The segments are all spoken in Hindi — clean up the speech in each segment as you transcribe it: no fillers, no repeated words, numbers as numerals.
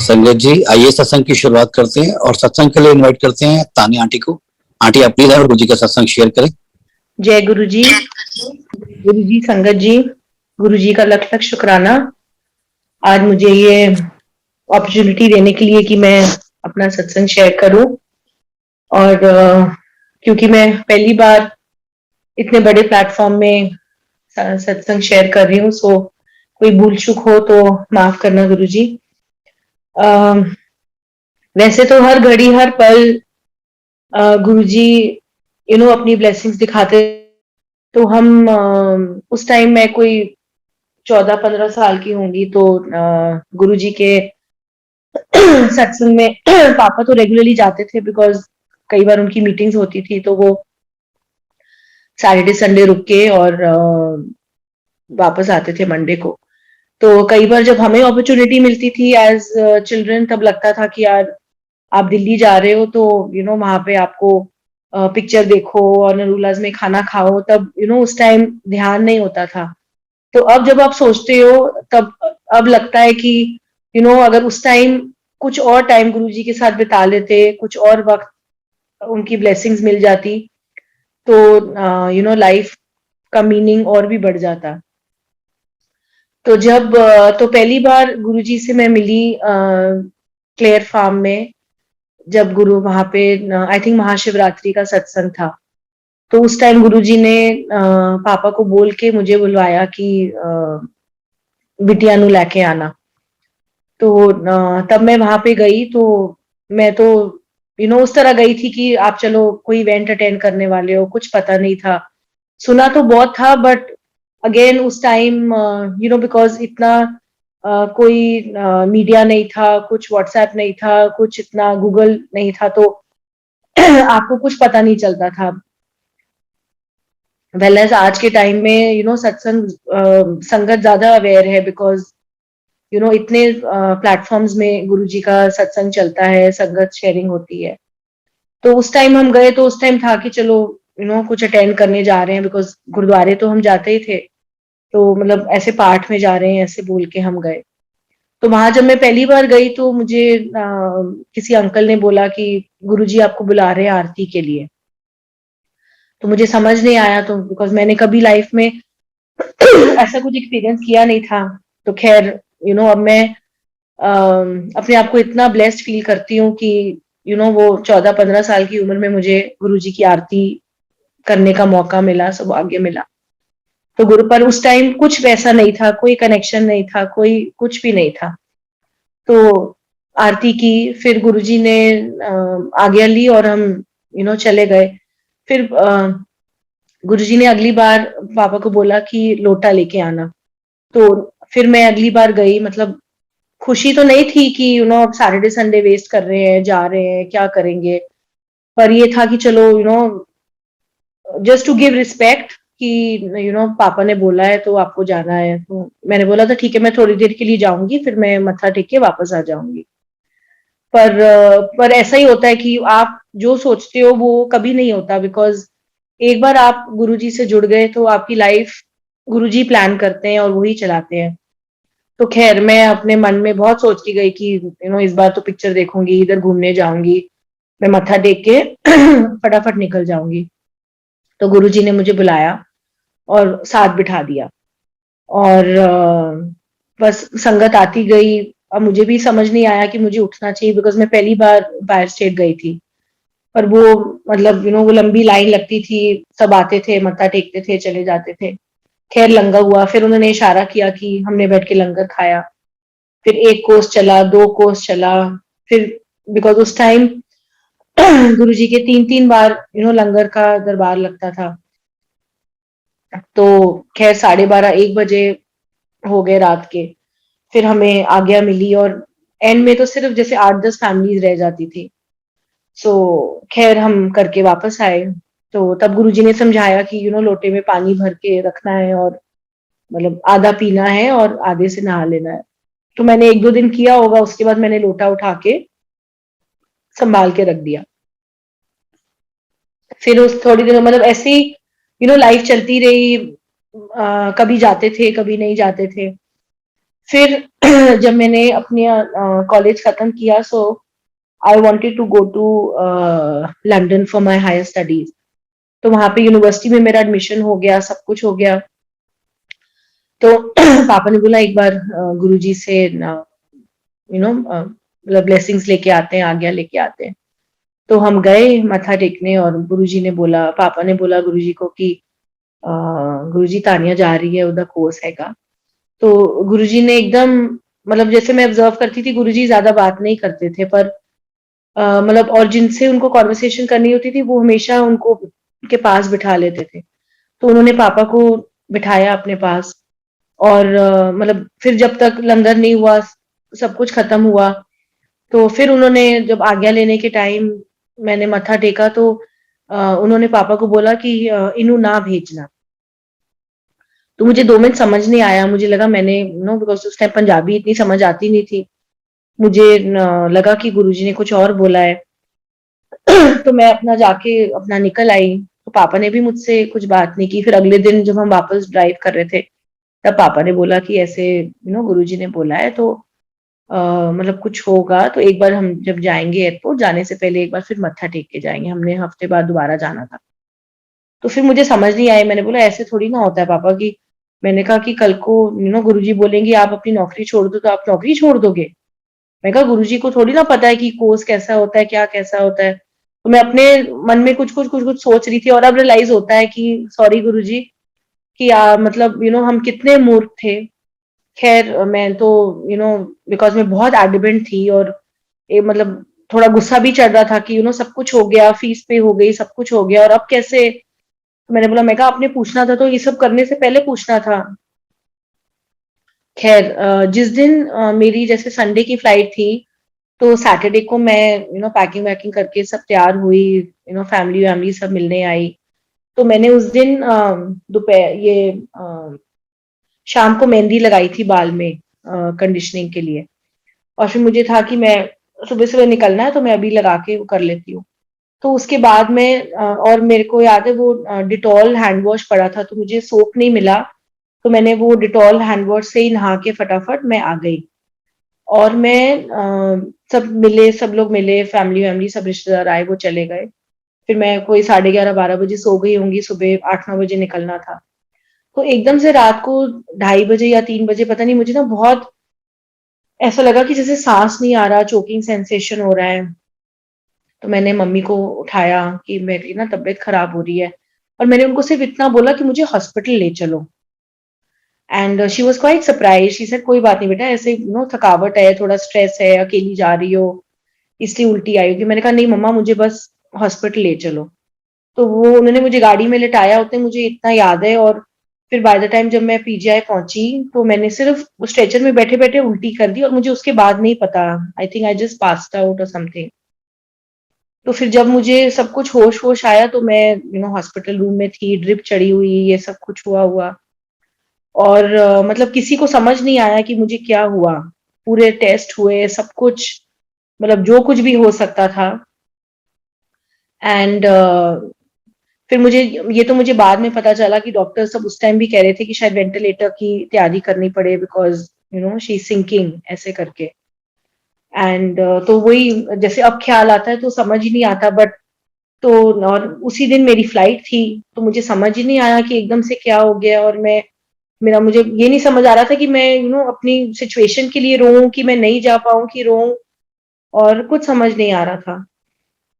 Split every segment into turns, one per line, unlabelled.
संगत जी, आइए सत्संग की शुरुआत करते हैं और सत्संग के लिए इनवाइट करते हैं तानिया आंटी को। आंटी, आप प्लीज गुरु जी का सत्संग शेयर करें।
जय गुरु जी। गुरु जी, संगत जी, गुरु जी का लख लख शुक्राना आज मुझे ये अपॉर्चुनिटी देने के लिए कि मैं अपना सत्संग शेयर करूं। और क्योंकि मैं पहली बार इतने बड़े प्लेटफॉर्म में सत्संग शेयर कर रही हूँ, सो कोई भूल चूक हो तो माफ करना गुरु जी। वैसे तो हर घड़ी हर पल गुरु जी अपनी ब्लेसिंग्स दिखाते। तो हम उस टाइम मैं कोई 14-15 साल की होंगी, तो गुरु जी के सत्संग में पापा तो रेगुलरली जाते थे, बिकॉज कई बार उनकी मीटिंग्स होती थी, तो वो सैटरडे संडे रुक के और वापस आते थे मंडे को। तो कई बार जब हमें अपॉर्चुनिटी मिलती थी एज चिल्ड्रन, तब लगता था कि यार आप दिल्ली जा रहे हो तो वहां पे आपको पिक्चर देखो और नरूलाज में खाना खाओ, तब उस टाइम ध्यान नहीं होता था। तो अब जब आप सोचते हो, तब अब लगता है कि अगर उस टाइम कुछ और टाइम गुरुजी के साथ बिता लेते, कुछ और वक्त उनकी ब्लेसिंग्स मिल जाती, तो लाइफ का मीनिंग और भी बढ़ जाता। तो जब तो पहली बार गुरुजी से मैं मिली क्लेयर फार्म में, जब गुरु वहां पे आई थिंक महाशिवरात्रि का सत्संग था। तो उस टाइम गुरुजी ने पापा को बोल के मुझे बुलवाया कि बिटिया नु लेके आना। तो तब मैं वहां पे गई, तो मैं तो उस तरह गई थी कि आप चलो कोई इवेंट अटेंड करने वाले हो, कुछ पता नहीं था। सुना तो बहुत था, बट अगेन उस टाइम बिकॉज इतना कोई मीडिया नहीं था, कुछ व्हाट्सएप नहीं था, कुछ इतना गूगल नहीं था, तो आपको कुछ पता नहीं चलता था। वेल आज के टाइम में सत्संग संगत ज्यादा अवेयर है, बिकॉज इतने प्लेटफॉर्म्स में गुरुजी का सत्संग चलता है, संगत शेयरिंग होती है। तो उस टाइम हम गए, तो उस टाइम था कि चलो कुछ अटेंड करने जा रहे हैं, बिकॉज गुरुद्वारे तो हम जाते ही थे, तो मतलब ऐसे पाठ में जा रहे हैं ऐसे बोल के हम गए। तो वहां जब मैं पहली बार गई, तो मुझे किसी अंकल ने बोला कि गुरुजी आपको बुला रहे हैं आरती के लिए। तो मुझे समझ नहीं आया, तो बिकॉज मैंने कभी लाइफ में ऐसा कुछ एक्सपीरियंस किया नहीं था। तो खैर अब मैं अपने आप को इतना ब्लेस्ड फील करती हूँ कि वो 14-15 साल की उम्र में मुझे गुरुजी की आरती करने का मौका मिला, सौभाग्य मिला। तो गुरु पर उस टाइम कुछ वैसा नहीं था, कोई कनेक्शन नहीं था, कोई कुछ भी नहीं था। तो आरती की, फिर गुरुजी ने आज्ञा ली और हम चले गए। फिर गुरुजी ने अगली बार पापा को बोला कि लोटा लेके आना। तो फिर मैं अगली बार गई, मतलब खुशी तो नहीं थी कि अब सैटरडे संडे वेस्ट कर रहे हैं, जा रहे हैं, क्या करेंगे। पर ये था कि चलो जस्ट टू गिव रिस्पेक्ट कि पापा ने बोला है तो आपको जाना है। तो मैंने बोला था ठीक है, मैं थोड़ी देर के लिए जाऊंगी, फिर मैं मत्था टेक के वापस आ जाऊंगी। पर ऐसा ही होता है कि आप जो सोचते हो वो कभी नहीं होता, बिकॉज एक बार आप गुरुजी से जुड़ गए तो आपकी लाइफ गुरुजी प्लान करते हैं और वही चलाते हैं। तो खैर मैं अपने मन में बहुत सोच के गई कि इस बार तो पिक्चर देखूंगी, इधर घूमने जाऊंगी, मैं मत्था टेक के फटाफट निकल जाऊंगी। तो गुरुजी ने मुझे बुलाया और साथ बिठा दिया, और बस संगत आती गई। अब मुझे भी समझ नहीं आया कि मुझे उठना चाहिए, बिकॉज मैं पहली बार बाहर स्टेट गई थी। पर वो मतलब वो लंबी लाइन लगती थी, सब आते थे, मत्था टेकते थे, चले जाते थे। खैर लंगर हुआ, फिर उन्होंने इशारा किया कि हमने बैठ के लंगर खाया। फिर एक कोर्स चला, 2 कोर्स चला। फिर बिकॉज उस टाइम गुरुजी के 3-3 बार लंगर का दरबार लगता था। तो खैर 12:30-1 बजे हो गए रात के। फिर हमें आज्ञा मिली, और एंड में तो सिर्फ जैसे 8-10 फैमिलीज रह जाती थी। सो खैर हम करके वापस आए। तो तब गुरुजी ने समझाया कि लोटे में पानी भर के रखना है, और मतलब आधा पीना है और आधे से नहा लेना है। तो मैंने 1-2 दिन किया होगा, उसके बाद मैंने लोटा उठा के संभाल के रख दिया। फिर उस थोड़ी देर मतलब ऐसे ही लाइफ चलती रही। कभी जाते थे, कभी नहीं जाते थे। फिर जब मैंने अपने कॉलेज खत्म किया, so I wanted to go to London for my higher studies. तो वहां पे यूनिवर्सिटी में मेरा एडमिशन हो गया, सब कुछ हो गया। तो पापा ने बोला एक बार गुरुजी से मतलब ब्लेसिंग्स लेके आते हैं, आज्ञा लेके आते हैं। तो हम गए मत्था टेकने, और गुरुजी ने बोला, पापा ने बोला गुरुजी को कि गुरुजी तानिया जा रही है, उधर कोर्स हैगा। तो गुरुजी ने एकदम, मतलब जैसे मैं ऑब्जर्व करती थी, गुरुजी ज्यादा बात नहीं करते थे, पर मतलब और जिनसे उनको कॉन्वर्सेशन करनी होती थी वो हमेशा उनको के पास बिठा लेते थे। तो उन्होंने पापा को बिठाया अपने पास, और मतलब फिर जब तक लंगर नहीं हुआ, सब कुछ खत्म हुआ, तो फिर उन्होंने जब आज्ञा लेने के टाइम मैंने मत्था टेका, तो उन्होंने पापा को बोला कि इन्हू ना भेजना। तो मुझे 2 मिनट समझ नहीं आया, मुझे लगा मैंने बिकॉज उस टाइम पंजाबी इतनी समझ आती नहीं थी। मुझे लगा कि गुरुजी ने कुछ और बोला है। तो मैं अपना जाके अपना निकल आई। तो पापा ने भी मुझसे कुछ बात नहीं की। फिर अगले दिन जब हम वापस ड्राइव कर रहे थे, तब पापा ने बोला कि ऐसे गुरुजी ने बोला है, तो मतलब कुछ होगा तो एक बार हम जब जाएंगे एयरपोर्ट, जाने से पहले एक बार फिर मत्था टेक के जाएंगे। हमने हफ्ते बाद दोबारा जाना था। तो फिर मुझे समझ नहीं आई, मैंने बोला ऐसे थोड़ी ना होता है पापा की। मैंने कहा कि कल को गुरुजी बोलेंगे आप अपनी नौकरी छोड़ दो, तो आप नौकरी छोड़ दोगे? मैं कहा गुरुजी को थोड़ी ना पता है कि कोर्स कैसा होता है, क्या कैसा होता है। तो मैं अपने मन में कुछ कुछ सोच रही थी, और अब रियलाइज होता है कि सॉरी गुरुजी, कि मतलब हम कितने मूर्ख थे। खैर मैं तो बिकॉज मैं बहुत एडमेंट थी, और मतलब थोड़ा गुस्सा भी चढ़ रहा था कि सब कुछ हो गया, फीस पे हो गई, सब कुछ हो गया, और अब कैसे। मैंने बोला, मैं कहा आपने पूछना था तो ये सब करने से पहले पूछना था। खैर जिस दिन मेरी जैसे संडे की फ्लाइट थी, तो सैटरडे को मैं पैकिंग वैकिंग करके सब तैयार हुई, फैमिली वैमिली सब मिलने आई। तो मैंने उस दिन दोपहर ये शाम को मेहंदी लगाई थी बाल में, कंडीशनिंग के लिए। और फिर मुझे था कि मैं सुबह सुबह निकलना है, तो मैं अभी लगा के वो कर लेती हूँ। तो उसके बाद में और मेरे को याद है वो डिटॉल हैंड वॉश पड़ा था, तो मुझे सोप नहीं मिला। तो मैंने वो डिटॉल हैंड वॉश से ही नहा के फटाफट मैं आ गई। और मैं सब मिले, सब लोग मिले, फैमिली वैमिली सब रिश्तेदार आए, वो चले गए। फिर मैं कोई 11:30-12 बजे सो गई होंगी, सुबह 8-9 बजे निकलना था। तो एकदम से रात को 2:30 बजे या 3 बजे, पता नहीं, मुझे ना बहुत ऐसा लगा कि जैसे सांस नहीं आ रहा, चोकिंग सेंसेशन हो रहा है। तो मैंने मम्मी को उठाया कि मेरी ना तबीयत खराब हो रही है, और मैंने उनको सिर्फ इतना बोला कि मुझे हॉस्पिटल ले चलो। And she was quite surprise, she said कोई बात नहीं बेटा, ऐसे थकावट है, थोड़ा स्ट्रेस है, अकेली जा रही हो, इसलिए उल्टी आई होगी। मैंने कहा नहीं मम्मा, मुझे बस हॉस्पिटल ले चलो। तो वो उन्होंने मुझे गाड़ी में लिटाया, उतने मुझे इतना याद है। और फिर बाय द टाइम जब मैं पीजीआई पहुंची, तो मैंने सिर्फ स्ट्रेचर में बैठे बैठे उल्टी कर दी, और मुझे उसके बाद नहीं पता, I think I just passed out और समथिंग। तो फिर जब मुझे सब कुछ होश होश आया, तो मैं हॉस्पिटल रूम में थी, ड्रिप चढ़ी हुई, ये सब कुछ हुआ हुआ। और मतलब किसी को समझ नहीं आया कि मुझे क्या हुआ। पूरे टेस्ट हुए, सब कुछ, मतलब जो कुछ भी हो सकता था। एंड फिर मुझे, ये तो मुझे बाद में पता चला कि डॉक्टर सब उस टाइम भी कह रहे थे कि शायद वेंटिलेटर की तैयारी करनी पड़े, बिकॉज शी सिंकिंग ऐसे करके। एंड तो वही, जैसे अब ख्याल आता है तो समझ ही नहीं आता, बट तो और उसी दिन मेरी फ्लाइट थी, तो मुझे समझ ही नहीं आया कि एकदम से क्या हो गया। और मैं, मेरा, मुझे ये नहीं समझ आ रहा था कि मैं अपनी सिचुएशन के लिए रोऊं, कि मैं नहीं जा पाऊं, कि रोऊं, और कुछ समझ नहीं आ रहा था।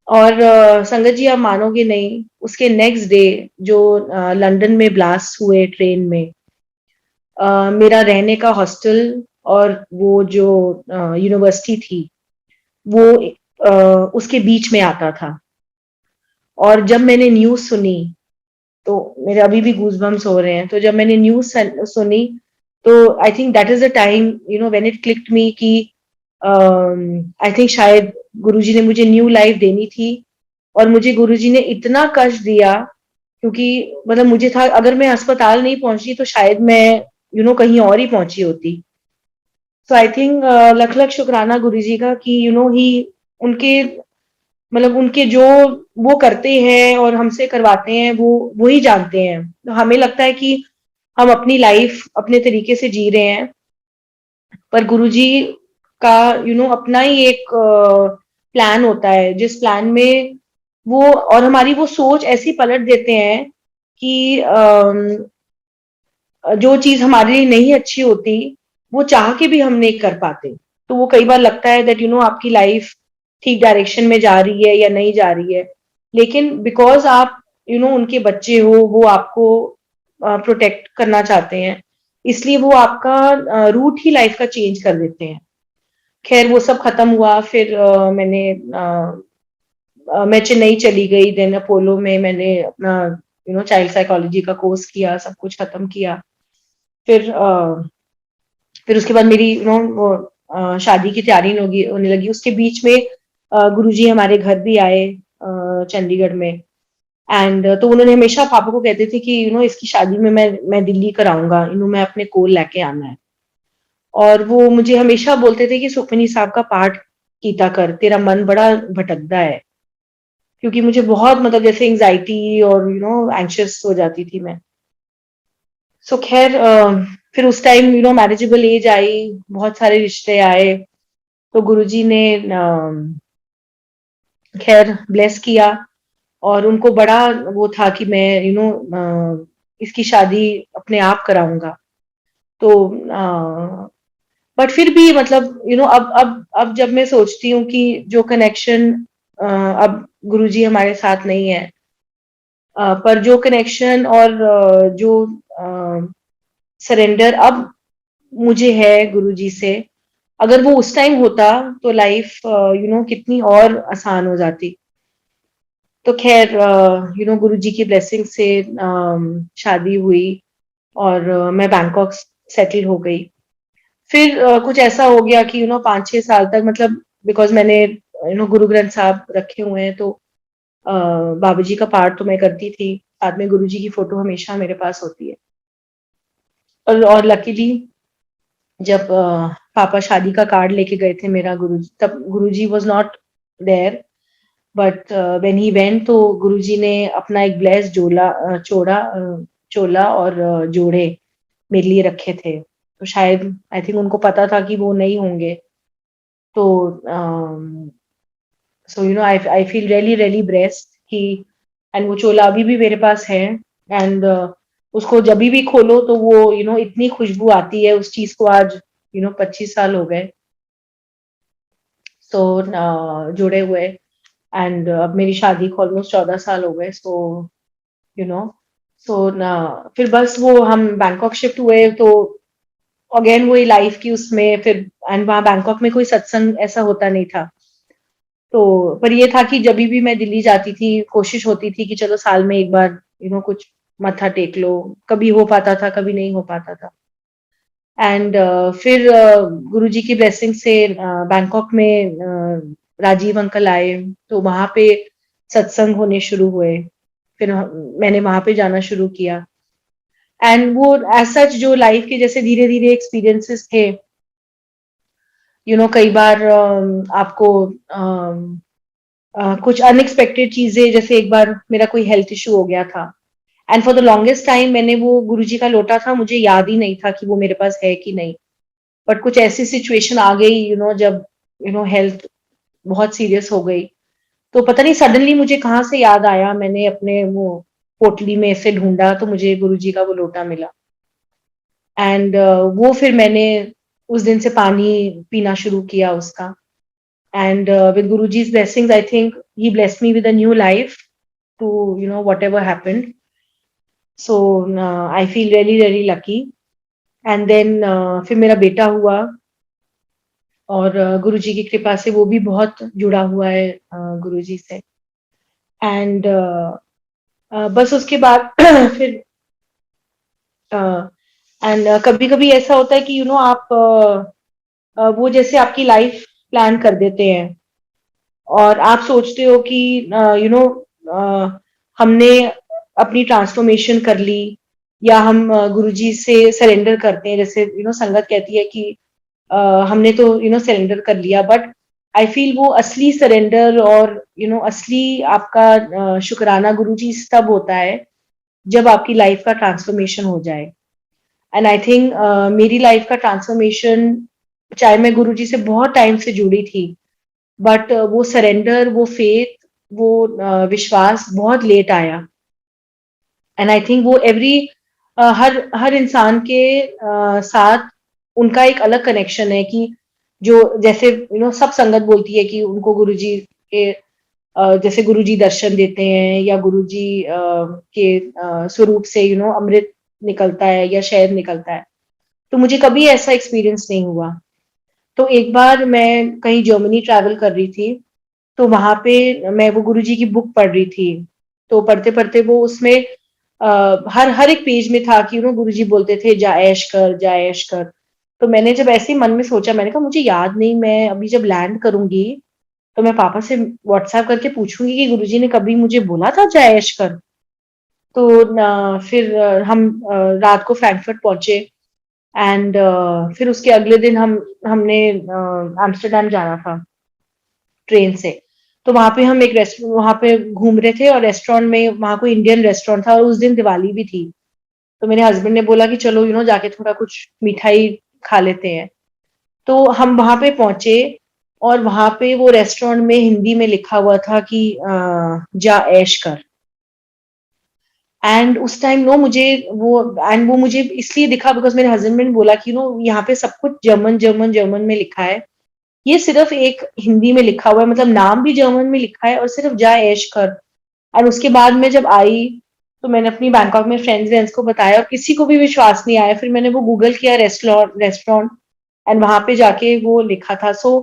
और संगत जी आप मानोगे नहीं, उसके नेक्स्ट डे जो लंदन में ब्लास्ट हुए ट्रेन में, मेरा रहने का हॉस्टल और वो जो यूनिवर्सिटी थी, वो उसके बीच में आता था। और जब मैंने न्यूज सुनी, तो मेरे अभी भी गूज बम्स हो रहे हैं। तो जब मैंने न्यूज सुनी, तो I think that is the time when it clicked me कि आई थिंक शायद गुरुजी ने मुझे न्यू लाइफ देनी थी। और मुझे गुरुजी ने इतना कष्ट दिया, क्योंकि मतलब मुझे था अगर मैं अस्पताल नहीं पहुंची तो शायद मैं कहीं और ही पहुंची होती। सो आई थिंक लख लख शुक्राना गुरुजी का कि ही, उनके, मतलब उनके जो वो करते हैं और हमसे करवाते हैं, वो ही जानते हैं। तो हमें लगता है कि हम अपनी लाइफ अपने तरीके से जी रहे हैं, पर गुरुजी का अपना ही एक प्लान होता है, जिस प्लान में वो और हमारी वो सोच ऐसी पलट देते हैं कि जो चीज हमारे लिए नहीं अच्छी होती, वो चाह के भी हम नहीं कर पाते। तो वो कई बार लगता है दैट आपकी लाइफ ठीक डायरेक्शन में जा रही है या नहीं जा रही है, लेकिन बिकॉज आप उनके बच्चे हो, वो आपको प्रोटेक्ट करना चाहते हैं, इसलिए वो आपका रूट ही लाइफ का चेंज कर देते हैं। खैर वो सब खत्म हुआ, फिर मैं चेन्नई चली गई, देन अपोलो में मैंने अपना चाइल्ड साइकोलॉजी का कोर्स किया, सब कुछ खत्म किया। फिर उसके बाद मेरी वो शादी की तैयारी होने लगी। उसके बीच में गुरुजी हमारे घर भी आए चंडीगढ़ में। एंड तो उन्होंने हमेशा पापा को कहते थे कि इसकी शादी में मैं दिल्ली कराऊंगा, मैं अपने कोल लेके आना है। और वो मुझे हमेशा बोलते थे कि सुखमनी साहब का पाठ कीता कर, तेरा मन बड़ा भटकदा है। क्योंकि मुझे बहुत मतलब जैसे एंजाइटी और एंशियस हो जाती थी मैं। सो खैर फिर उस टाइम मैरिजेबल एज आई, बहुत सारे रिश्ते आए, तो गुरुजी ने खैर ब्लेस किया। और उनको बड़ा वो था कि मैं इसकी शादी अपने आप कराऊंगा। तो बट फिर भी मतलब अब जब मैं सोचती हूँ कि जो कनेक्शन अब गुरुजी हमारे साथ नहीं है, पर जो कनेक्शन और जो सरेंडर अब मुझे है गुरुजी से, अगर वो उस टाइम होता तो लाइफ कितनी और आसान हो जाती। तो खैर गुरुजी की ब्लेसिंग से शादी हुई और मैं बैंकॉक सेटल हो गई। फिर कुछ ऐसा हो गया कि 5-6 साल तक मतलब बिकॉज मैंने गुरु ग्रंथ साहब रखे हुए हैं, तो बाबा जी का पाठ तो मैं करती थी, साथ में गुरु जी की फोटो हमेशा मेरे पास होती है। और लकीली जब पापा शादी का कार्ड लेके गए थे मेरा, गुरुजी तब Guruji was not there, but when he went तो गुरुजी ने अपना एक ब्लेस चोला और जोड़े मेरे लिए रखे थे। तो शायद आई थिंक उनको पता था कि वो नहीं होंगे। तो so I feel really really blessed कि एंड वो चोला अभी भी मेरे पास है। एंड उसको जब भी खोलो तो वो इतनी खुशबू आती है उस चीज को। आज 25 साल हो गए तो जुड़े हुए। एंड अब मेरी शादी को ऑलमोस्ट 14 साल हो गए। सो यू नो सो फिर बस वो हम बैंकॉक शिफ्ट हुए, तो अगेन वही लाइफ की उसमें फिर। एंड वहाँ बैंकॉक में कोई सत्संग ऐसा होता नहीं था। तो पर ये था कि जब भी मैं दिल्ली जाती थी, कोशिश होती थी कि चलो साल में एक बार कुछ मत्था टेक लो। कभी हो पाता था, कभी नहीं हो पाता था। एंड फिर गुरुजी की ब्लेसिंग से बैंकॉक में राजीव अंकल आए, तो वहां पे सत्संग होने शुरू हुए। फिर मैंने वहां पे जाना शुरू किया। एंड वो एज सच जो लाइफ के जैसे धीरे धीरे एक्सपीरियंसेस थे, कई बार आपको कुछ अनएक्सपेक्टेड चीजें, जैसे एक बार मेरा कोई हेल्थ इशू हो गया था। And for the longest time मैंने वो गुरुजी का लोटा था, मुझे याद ही नहीं था कि वो मेरे पास है कि नहीं। बट कुछ ऐसी सिचुएशन आ गई जब हेल्थ बहुत सीरियस हो गई, तो पता नहीं सडनली मुझे कहाँ से याद आया, मैंने अपने वो पोटली में से ढूंढा तो मुझे गुरुजी का वो लोटा मिला। एंड वो फिर मैंने उस दिन से पानी पीना शुरू किया उसका। And with Guruji's blessings, I think he blessed me with a new life to whatever happened. So I feel really really lucky. And then फिर मेरा बेटा हुआ, और गुरुजी की कृपा से वो भी बहुत जुड़ा हुआ है गुरुजी से। एंड बस उसके बाद फिर एंड कभी कभी ऐसा होता है कि आप वो जैसे आपकी लाइफ प्लान कर देते हैं और आप सोचते हो कि हमने अपनी ट्रांसफॉर्मेशन कर ली, या हम गुरुजी से सरेंडर करते हैं, जैसे संगत कहती है कि हमने तो सरेंडर कर लिया। बट आई फील वो असली सरेंडर और असली आपका शुक्राना गुरुजी से तब होता है जब आपकी लाइफ का ट्रांसफॉर्मेशन हो जाए। एंड आई थिंक मेरी लाइफ का ट्रांसफॉर्मेशन चाहे मैं गुरुजी से बहुत टाइम से जुड़ी थी, बट वो सरेंडर, वो फेथ, वो विश्वास बहुत लेट आया। एंड आई थिंक वो एवरी हर हर इंसान के साथ उनका एक अलग कनेक्शन है कि जो जैसे सब संगत बोलती है कि उनको गुरुजी के जैसे गुरुजी दर्शन देते हैं या गुरुजी के स्वरूप से अमृत निकलता है या शहद निकलता है। तो मुझे कभी ऐसा एक्सपीरियंस नहीं हुआ। तो एक बार मैं कहीं जर्मनी ट्रैवल कर रही थी, तो वहां पे मैं वो गुरुजी की बुक पढ़ रही थी। तो पढ़ते पढ़ते वो उसमें हर हर एक पेज में था कि गुरुजी बोलते थे जा ऐश कर, जा ऐश कर। तो मैंने जब ऐसे ही मन में सोचा, मैंने कहा मुझे याद नहीं, मैं अभी जब लैंड करूंगी तो मैं पापा से व्हाट्सएप करके पूछूंगी कि गुरुजी ने कभी मुझे बोला था जा ऐश कर। तो फिर हम रात को फ्रैंकफर्ट पहुंचे। एंड फिर उसके अगले दिन हमने एम्स्टर्डम जाना था ट्रेन से। तो वहां पे हम एक रेस्टोरेंट वहां पे घूम रहे थे और रेस्टोरेंट में वहां कोई इंडियन रेस्टोरेंट था और उस दिन दिवाली भी थी। तो मेरे हस्बैंड ने बोला कि चलो जाके थोड़ा कुछ मिठाई खा लेते हैं। तो हम वहां पे पहुंचे और वहां पे वो रेस्टोरेंट में हिंदी में लिखा हुआ था कि जा ऐश कर। एंड उस टाइम मुझे वो मुझे इसलिए दिखा बिकॉज मेरे हस्बैंड ने बोला कि यहाँ पे सब कुछ जर्मन जर्मन जर्मन में लिखा है, ये सिर्फ एक हिंदी में लिखा हुआ है, मतलब नाम भी जर्मन में लिखा है और सिर्फ जा ऐश कर। और उसके बाद में जब आई तो मैंने अपनी बैंकॉक में फ्रेंड्स वेंड्स को बताया और किसी को भी विश्वास नहीं आया। फिर मैंने वो गूगल किया रेस्टोरेंट एंड वहां पे जाके वो लिखा था। सो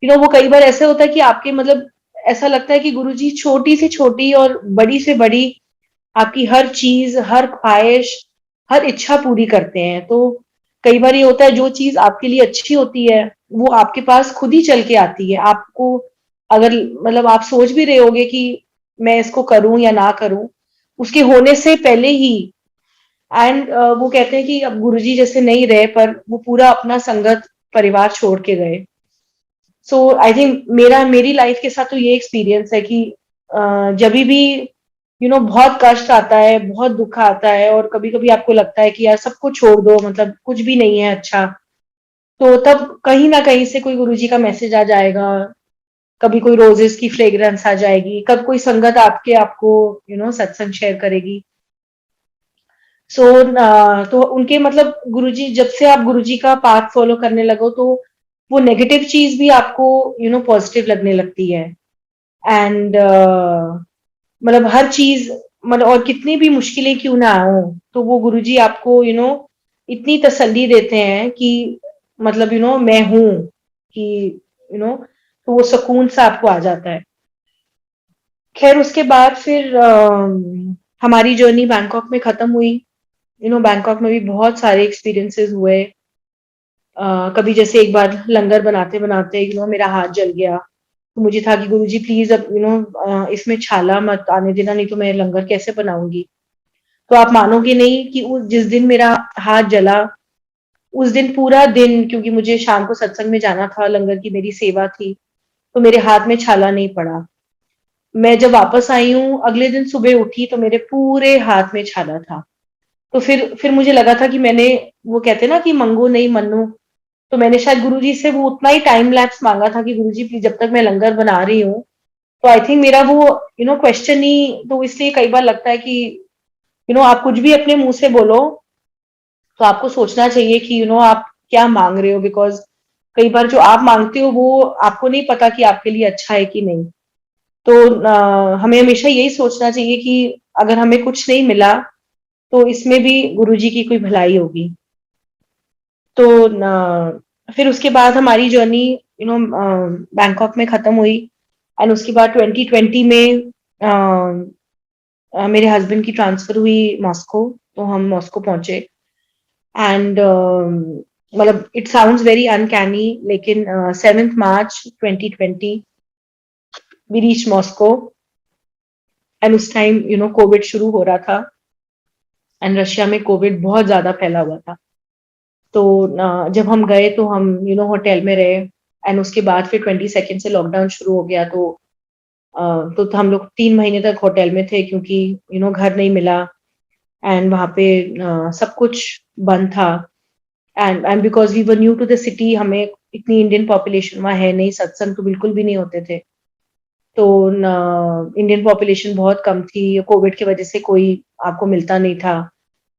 वो कई बार ऐसे होता है कि आपके मतलब ऐसा लगता है कि गुरुजी छोटी से छोटी और बड़ी से बड़ी आपकी हर चीज, हर ख्वाहिश, हर इच्छा पूरी करते हैं। तो कई बार ये होता है जो चीज आपके लिए अच्छी होती है वो आपके पास खुद ही चल के आती है। आपको अगर मतलब आप सोच भी रहे होगे कि मैं इसको करूं या ना करूं, उसके होने से पहले ही। एंड वो कहते हैं कि अब गुरुजी जैसे नहीं रहे पर वो पूरा अपना संगत परिवार छोड़ के गए। सो आई थिंक मेरी लाइफ के साथ तो ये एक्सपीरियंस है कि जब भी बहुत कष्ट आता है, बहुत दुख आता है और कभी कभी आपको लगता है कि यार सबको छोड़ दो, मतलब कुछ भी नहीं है अच्छा, तो तब कहीं ना कहीं से कोई गुरुजी का मैसेज आ जाएगा। कभी कोई रोजेस की फ्रेग्रेंस आ जाएगी, कब कोई संगत आपको सत्संग शेयर करेगी। सो तो उनके मतलब गुरुजी, जब से आप गुरुजी का पाथ फॉलो करने लगो तो वो नेगेटिव चीज भी आपको पॉजिटिव लगने लगती है। एंड मतलब हर चीज, मतलब और कितनी भी मुश्किलें क्यों ना हो, तो वो गुरुजी आपको इतनी तसल्ली देते हैं कि मतलब मैं हूं कि तो वो सुकून सा आपको आ जाता है। खैर उसके बाद फिर हमारी जर्नी बैंकॉक में खत्म हुई। बैंकॉक में भी बहुत सारे एक्सपीरियंसेस हुए। कभी जैसे एक बार लंगर बनाते बनाते मेरा हाथ जल गया। तो मुझे था कि गुरुजी प्लीज अब इसमें छाला मत आने देना, नहीं तो मैं लंगर कैसे बनाऊंगी। तो आप मानोगे नहीं कि उस जिस दिन मेरा हाथ जला, उस दिन पूरा दिन, क्योंकि मुझे शाम को सत्संग में जाना था, लंगर की मेरी सेवा थी, तो मेरे हाथ में छाला नहीं पड़ा। मैं जब वापस आई हूँ अगले दिन सुबह उठी तो मेरे पूरे हाथ में छाला था। तो फिर मुझे लगा था कि मैंने, वो कहते हैं ना कि मंगो नहीं मन्नो, तो मैंने शायद गुरुजी से वो उतना ही टाइम लैप्स मांगा था कि गुरुजी प्लीज जब तक मैं लंगर बना रही हूँ। तो आई थिंक मेरा वो क्वेश्चन ही, तो इसलिए कई बार लगता है कि आप कुछ भी अपने मुंह से बोलो तो आपको सोचना चाहिए कि आप क्या मांग रहे हो, बिकॉज कई बार जो आप मांगते हो वो आपको नहीं पता कि आपके लिए अच्छा है कि नहीं। तो हमें हमेशा यही सोचना चाहिए कि अगर हमें कुछ नहीं मिला तो इसमें भी गुरुजी की कोई भलाई होगी। तो फिर उसके बाद हमारी जर्नी बैंकॉक में खत्म हुई। एंड उसके बाद 2020 में मेरे हस्बैंड की ट्रांसफर हुई मॉस्को। तो हम मॉस्को पहुंचे। एंड मतलब इट साउंड्स वेरी अनकैनी, लेकिन 7 मार्च 2020 वी रीच मॉस्को। एंड उस टाइम कोविड शुरू हो रहा था एंड रशिया में कोविड बहुत ज्यादा फैला हुआ था। तो जब हम गए तो हम होटल में रहे। एंड उसके बाद फिर 22 से लॉकडाउन शुरू हो गया। तो हम लोग 3 महीने तक होटल में थे क्योंकि घर नहीं मिला। एंड वहां पे सब कुछ बंद था। And because we were new to the city, हमें इतनी इंडियन पॉपुलेशन वहाँ है नहीं, सत्संग तो बिल्कुल भी नहीं होते थे। तो इंडियन पॉपुलेशन बहुत कम थी, कोविड की वजह से कोई आपको मिलता नहीं था,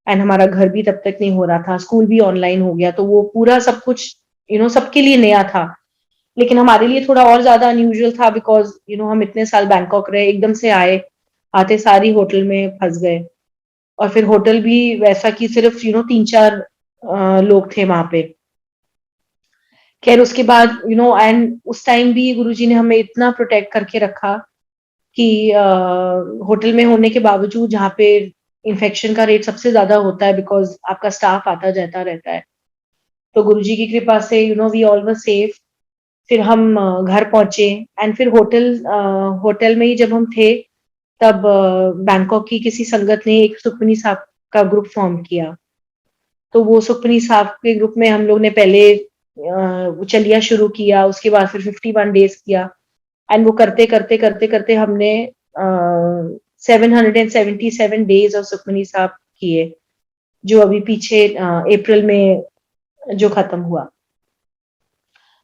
एंड हमारा घर भी तब तक नहीं हो रहा था, स्कूल भी ऑनलाइन हो गया, तो वो पूरा सब कुछ सबके लिए नया था। लेकिन हमारे लिए थोड़ा और ज्यादा अनयूजुअल था, बिकॉज हम इतने साल बैंकॉक रहे, एकदम से आए, आते सारी होटल में फंस गए। और फिर होटल भी वैसा कि सिर्फ 3-4 लोग थे वहां पे। खैर उसके बाद एंड उस टाइम भी गुरुजी ने हमें इतना प्रोटेक्ट करके रखा कि होटल में होने के बावजूद, जहाँ पे इन्फेक्शन का रेट सबसे ज्यादा होता है, बिकॉज आपका स्टाफ आता जाता रहता है, तो गुरुजी की कृपा से वी ऑल वर सेफ। फिर हम घर पहुंचे, एंड फिर होटल में ही जब हम थे, तब बैंकॉक की किसी संगत ने एक सुखमनी साहब का ग्रुप फॉर्म किया। तो वो सुखमनी साहब के ग्रुप में हम लोग ने पहले चलिया शुरू किया, उसके बाद फिर 51 डेज किया, एंड वो करते करते करते करते हमने 777 डेज ऑफ सुखमनी साहब किए, जो अभी पीछे अप्रैल में जो खत्म हुआ।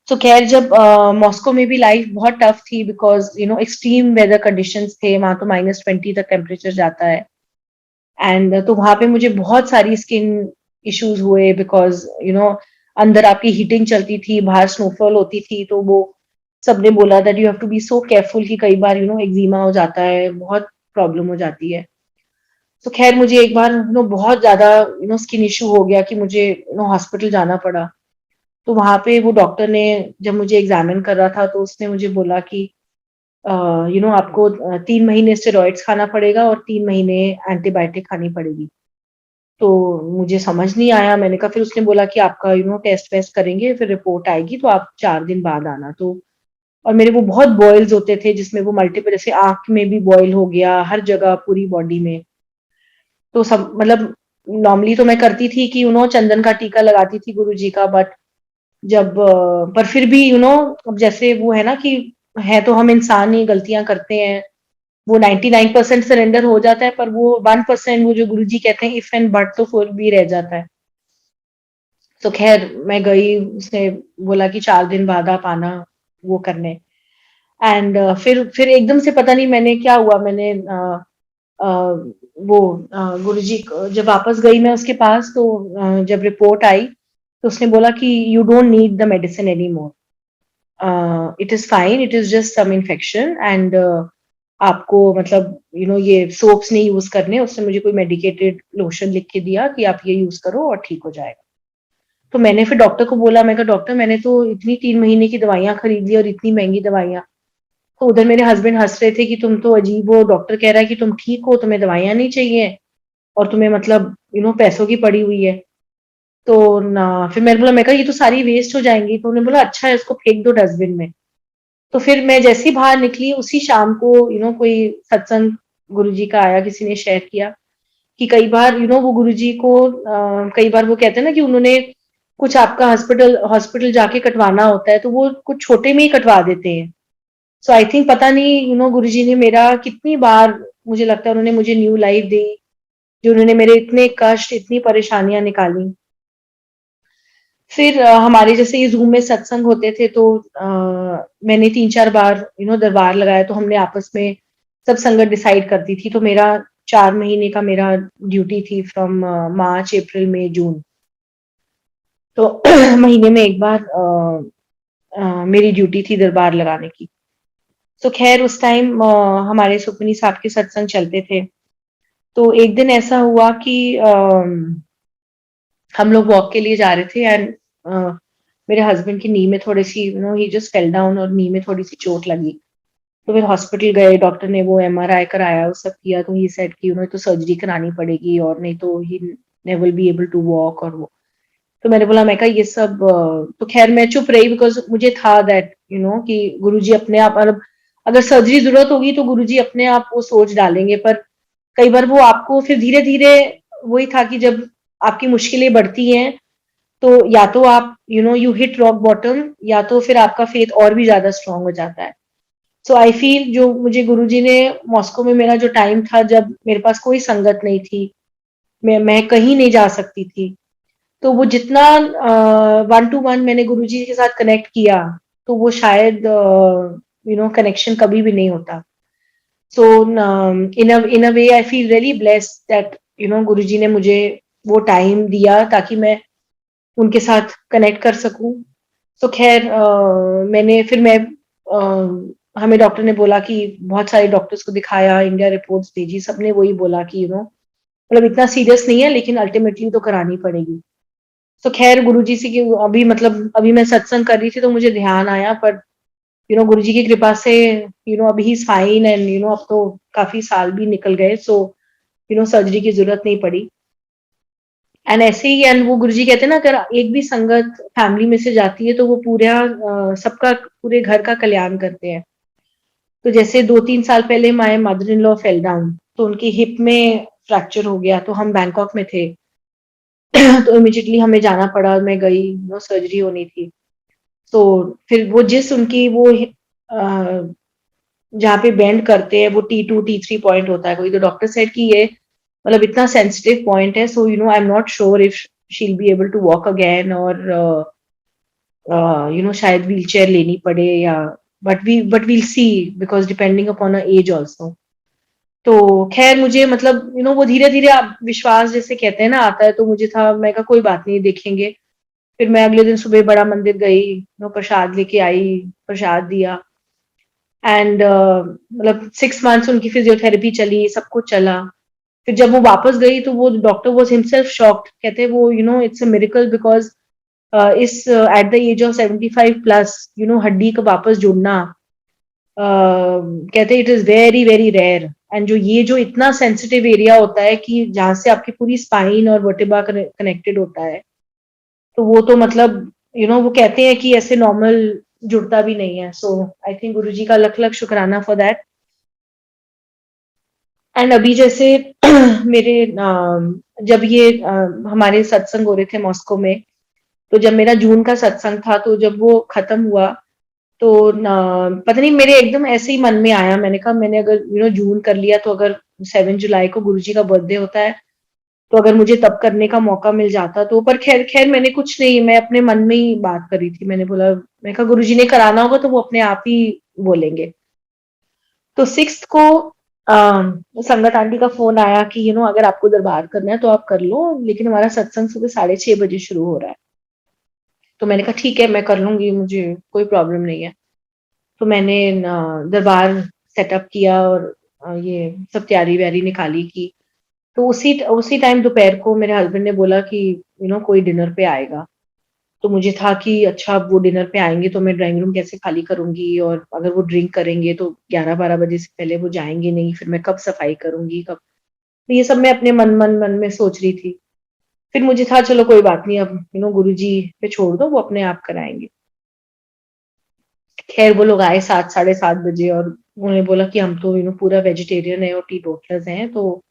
तो खैर जब मॉस्को में भी लाइफ बहुत टफ थी, बिकॉज एक्सट्रीम वेदर कंडीशंस थे वहां, तो -20 तक टेम्परेचर जाता है, एंड तो वहां पे मुझे बहुत सारी स्किन इश्यूज हुए, बिकॉज अंदर आपकी हीटिंग चलती थी, बाहर स्नोफॉल होती थी, तो वो सबने बोला that you have to be so careful कि कई बार एक्जिमा हो जाता है, बहुत प्रॉब्लम हो जाती है। तो खैर मुझे एक बार बहुत ज्यादा स्किन इशू हो गया कि मुझे हॉस्पिटल जाना पड़ा। तो वहां पे वो डॉक्टर ने जब मुझे एग्जामिन कर रहा था, तो उसने मुझे बोला कि आपको 3 महीने स्टेरॉइड्स खाना पड़ेगा और 3 महीने एंटीबायोटिक खानी पड़ेगी। तो मुझे समझ नहीं आया, मैंने कहा, फिर उसने बोला कि आपका टेस्ट वेस्ट करेंगे, फिर रिपोर्ट आएगी, तो आप 4 दिन बाद आना। तो और मेरे वो बहुत बॉयल्स होते थे, जिसमें वो मल्टीपल, जैसे आंख में भी बॉयल हो गया, हर जगह पूरी बॉडी में। तो सब मतलब नॉर्मली तो मैं करती थी कि चंदन का टीका लगाती थी गुरुजी का, बट जब पर फिर भी अब जैसे वो है ना कि है तो हम इंसान ही, गलतियां करते हैं, वो 99% सरेंडर हो जाता है, पर वो 1% वो जो गुरुजी कहते हैं इफ एंड बट, तो फिर भी रह जाता है। तो खैर मैं गई, उसने बोला कि 4 दिन बाद आप आना वो करने। एंड फिर एकदम से पता नहीं मैंने क्या हुआ, मैंने वो गुरुजी जब वापस गई मैं उसके पास, तो जब रिपोर्ट आई, तो उसने बोला कि you don't need the medicine any more, it is fine, it is just some infection, and आपको मतलब ये सोप्स नहीं यूज करने। उसने मुझे कोई मेडिकेटेड लोशन लिख के दिया कि आप ये यूज करो और ठीक हो जाएगा। तो मैंने फिर डॉक्टर को बोला, मैं कहा डॉक्टर, मैंने तो इतनी 3 महीने की दवाइयां खरीद ली और इतनी महंगी दवाइयां। तो उधर मेरे हस्बैंड हंस रहे थे कि तुम तो अजीब हो, डॉक्टर कह रहा है कि तुम ठीक हो, तुम्हें दवाइयां नहीं चाहिए, और तुम्हें मतलब पैसों की पड़ी हुई है। तो ना फिर मैंने बोला, मैं कहा ये तो सारी वेस्ट हो जाएंगी। तो उन्होंने बोला अच्छा है, इसको फेंक दो डस्टबिन में। तो फिर मैं जैसे ही बाहर निकली, उसी शाम को कोई सत्संग गुरुजी का आया, किसी ने शेयर किया कि कई बार वो गुरुजी को कई बार वो कहते हैं ना कि उन्होंने कुछ आपका हॉस्पिटल हॉस्पिटल जाके कटवाना होता है, तो वो कुछ छोटे में ही कटवा देते हैं। सो आई थिंक पता नहीं गुरुजी ने मेरा कितनी बार, मुझे लगता है उन्होंने मुझे न्यू लाइफ दी, जो उन्होंने मेरे इतने कष्ट, इतनी परेशानियां निकाली। फिर हमारे जैसे ये ज़ूम में सत्संग होते थे, तो मैंने 3-4 बार दरबार लगाया, तो हमने आपस में सब संगत डिसाइड करती थी। तो मेरा 4 महीने का मेरा ड्यूटी थी, फ्रॉम मार्च, अप्रैल, मई, जून। तो महीने में एक बार मेरी ड्यूटी थी दरबार लगाने की। तो खैर उस टाइम हमारे सुखमनी साहब के सत्संग चलते थे। तो एक दिन ऐसा हुआ कि हम लोग वॉक के लिए जा रहे थे, एंड मेरे हस्बैंड की नी में थोड़ी सी ही जस्ट फेल डाउन, और नी में थोड़ी सी चोट लगी। तो फिर हॉस्पिटल गए, डॉक्टर ने वो एमआरआई कराया, वो सब किया, तो ही सेड कि तो सर्जरी करानी पड़ेगी, और नहीं तो he never be able to walk, और वो। तो मैंने बोला, मैं कहा ये सब तो खैर मैं चुप रही, बिकॉज मुझे था दैट कि गुरुजी अपने आप, अगर सर्जरी जरूरत होगी तो गुरुजी अपने आप वो सोच डालेंगे। पर कई बार वो आपको फिर धीरे धीरे, वही था कि जब आपकी मुश्किलें बढ़ती हैं, तो या तो आप यू हिट रॉक बॉटम, या तो फिर आपका फेथ और भी ज्यादा स्ट्रांग हो जाता है। सो आई फील जो मुझे गुरुजी ने मॉस्को में, मेरा जो टाइम था जब मेरे पास कोई संगत नहीं थी, मैं कहीं नहीं जा सकती थी, तो वो जितना 1 to 1 मैंने गुरुजी के साथ कनेक्ट किया, तो वो शायद कनेक्शन कभी भी नहीं होता। So in a way I feel really blessed that Guruji ने मुझे वो टाइम दिया ताकि मैं उनके साथ कनेक्ट कर सकूं। तो खैर हमें डॉक्टर ने बोला कि बहुत सारे डॉक्टर्स को दिखाया, इंडिया रिपोर्ट्स भेजी, सबने वही बोला कि मतलब इतना सीरियस नहीं है लेकिन अल्टीमेटली तो करानी पड़ेगी। तो खैर गुरुजी से कि अभी मतलब अभी मैं सत्संग कर रही थी तो मुझे ध्यान आया, पर गुरुजी की कृपा से अभी ही इज फाइन एंड अब तो काफी साल भी निकल गए, सो सर्जरी की जरूरत नहीं पड़ी। एंड ऐसे ही एंड वो गुरुजी कहते हैं ना, अगर एक भी संगत फैमिली में से जाती है तो वो पूरा सबका पूरे घर का कल्याण करते हैं। तो जैसे 2-3 साल पहले my mother in law fell down, तो उनकी हिप में फ्रैक्चर हो गया, तो हम बैंकॉक में थे। तो इमिजिएटली हमें जाना पड़ा, मैं गई, सर्जरी होनी थी। तो फिर वो जिस उनकी वो जहाँ पे बेंड करते हैं वो T2 T3 पॉइंट होता है कोई, तो डॉक्टर सेड कि ये मतलब इतना सेंसिटिव पॉइंट है, so I am not sure if she will be able to walk again, और शायद व्हील चेयर लेनी पड़े, या but we'll see, because depending upon a age also. तो खैर मुझे मतलब वो धीरे धीरे विश्वास जैसे कहते हैं ना आता है, तो मुझे था, मैं कहा कोई बात नहीं, देखेंगे। फिर मैं अगले दिन सुबह बड़ा मंदिर गई, प्रसाद लेके आई, प्रसाद दिया, एंड मतलब 6 मंथ्स उनकी फिजियोथेरेपी चली, सब कुछ चला। फिर जब वो वापस गई तो वो डॉक्टर वाज हिमसेल्फ शॉक्ड, कहते वो it's a miracle, because is at the age of 75 plus हड्डी का वापस जुड़ना, कहते it is very very rare. And जो इतना सेंसिटिव एरिया होता है कि जहां से आपकी पूरी स्पाइन और वर्टेब्रा कनेक्टेड होता है, तो वो तो मतलब वो कहते हैं कि ऐसे नॉर्मल जुड़ता भी नहीं है। सो आई थिंक गुरुजी का लख लख शुक्राना फॉर दैट। एंड अभी जैसे मेरे जब ये हमारे सत्संग हो रहे थे मॉस्को में, तो जब मेरा जून का सत्संग था, तो जब वो खत्म हुआ, तो पता नहीं मेरे एकदम ऐसे ही मन में आया, मैंने कहा मैंने अगर जून कर लिया, तो अगर 7 जुलाई को गुरुजी का बर्थडे होता है, तो अगर मुझे तब करने का मौका मिल जाता तो। पर खैर खैर मैंने कुछ नहीं, मैं अपने मन में ही बात करी थी, मैंने बोला, मैं कहा गुरुजी ने कराना होगा तो वो अपने आप ही बोलेंगे। तो 6 को संगत आंटी का फोन आया कि अगर आपको दरबार करना है तो आप कर लो, लेकिन हमारा सत्संग सुबह 6:30 बजे शुरू हो रहा है। तो मैंने कहा ठीक है, मैं कर लूंगी, मुझे कोई प्रॉब्लम नहीं है। तो मैंने दरबार सेटअप किया, और ये सब तैयारी व्यारी निकाली की। तो उसी उसी टाइम दोपहर को मेरे हस्बैंड ने बोला कि कोई डिनर पे आएगा। तो मुझे था कि अच्छा, अब वो डिनर पे आएंगे तो मैं ड्राइंग रूम कैसे खाली करूंगी, और अगर वो ड्रिंक करेंगे तो 11-12 बजे से पहले वो जाएंगे नहीं, फिर मैं कब सफाई करूंगी, कब। तो ये सब मैं अपने मन में सोच रही थी। फिर मुझे था चलो कोई बात नहीं, अब गुरुजी पे छोड़ दो, वो अपने आप कराएंगे। खैर वो लोग आए 7-7:30 बजे, और उन्होंने बोला कि हम तो पूरा वेजिटेरियन है और टी टोटलर्स हैं, तो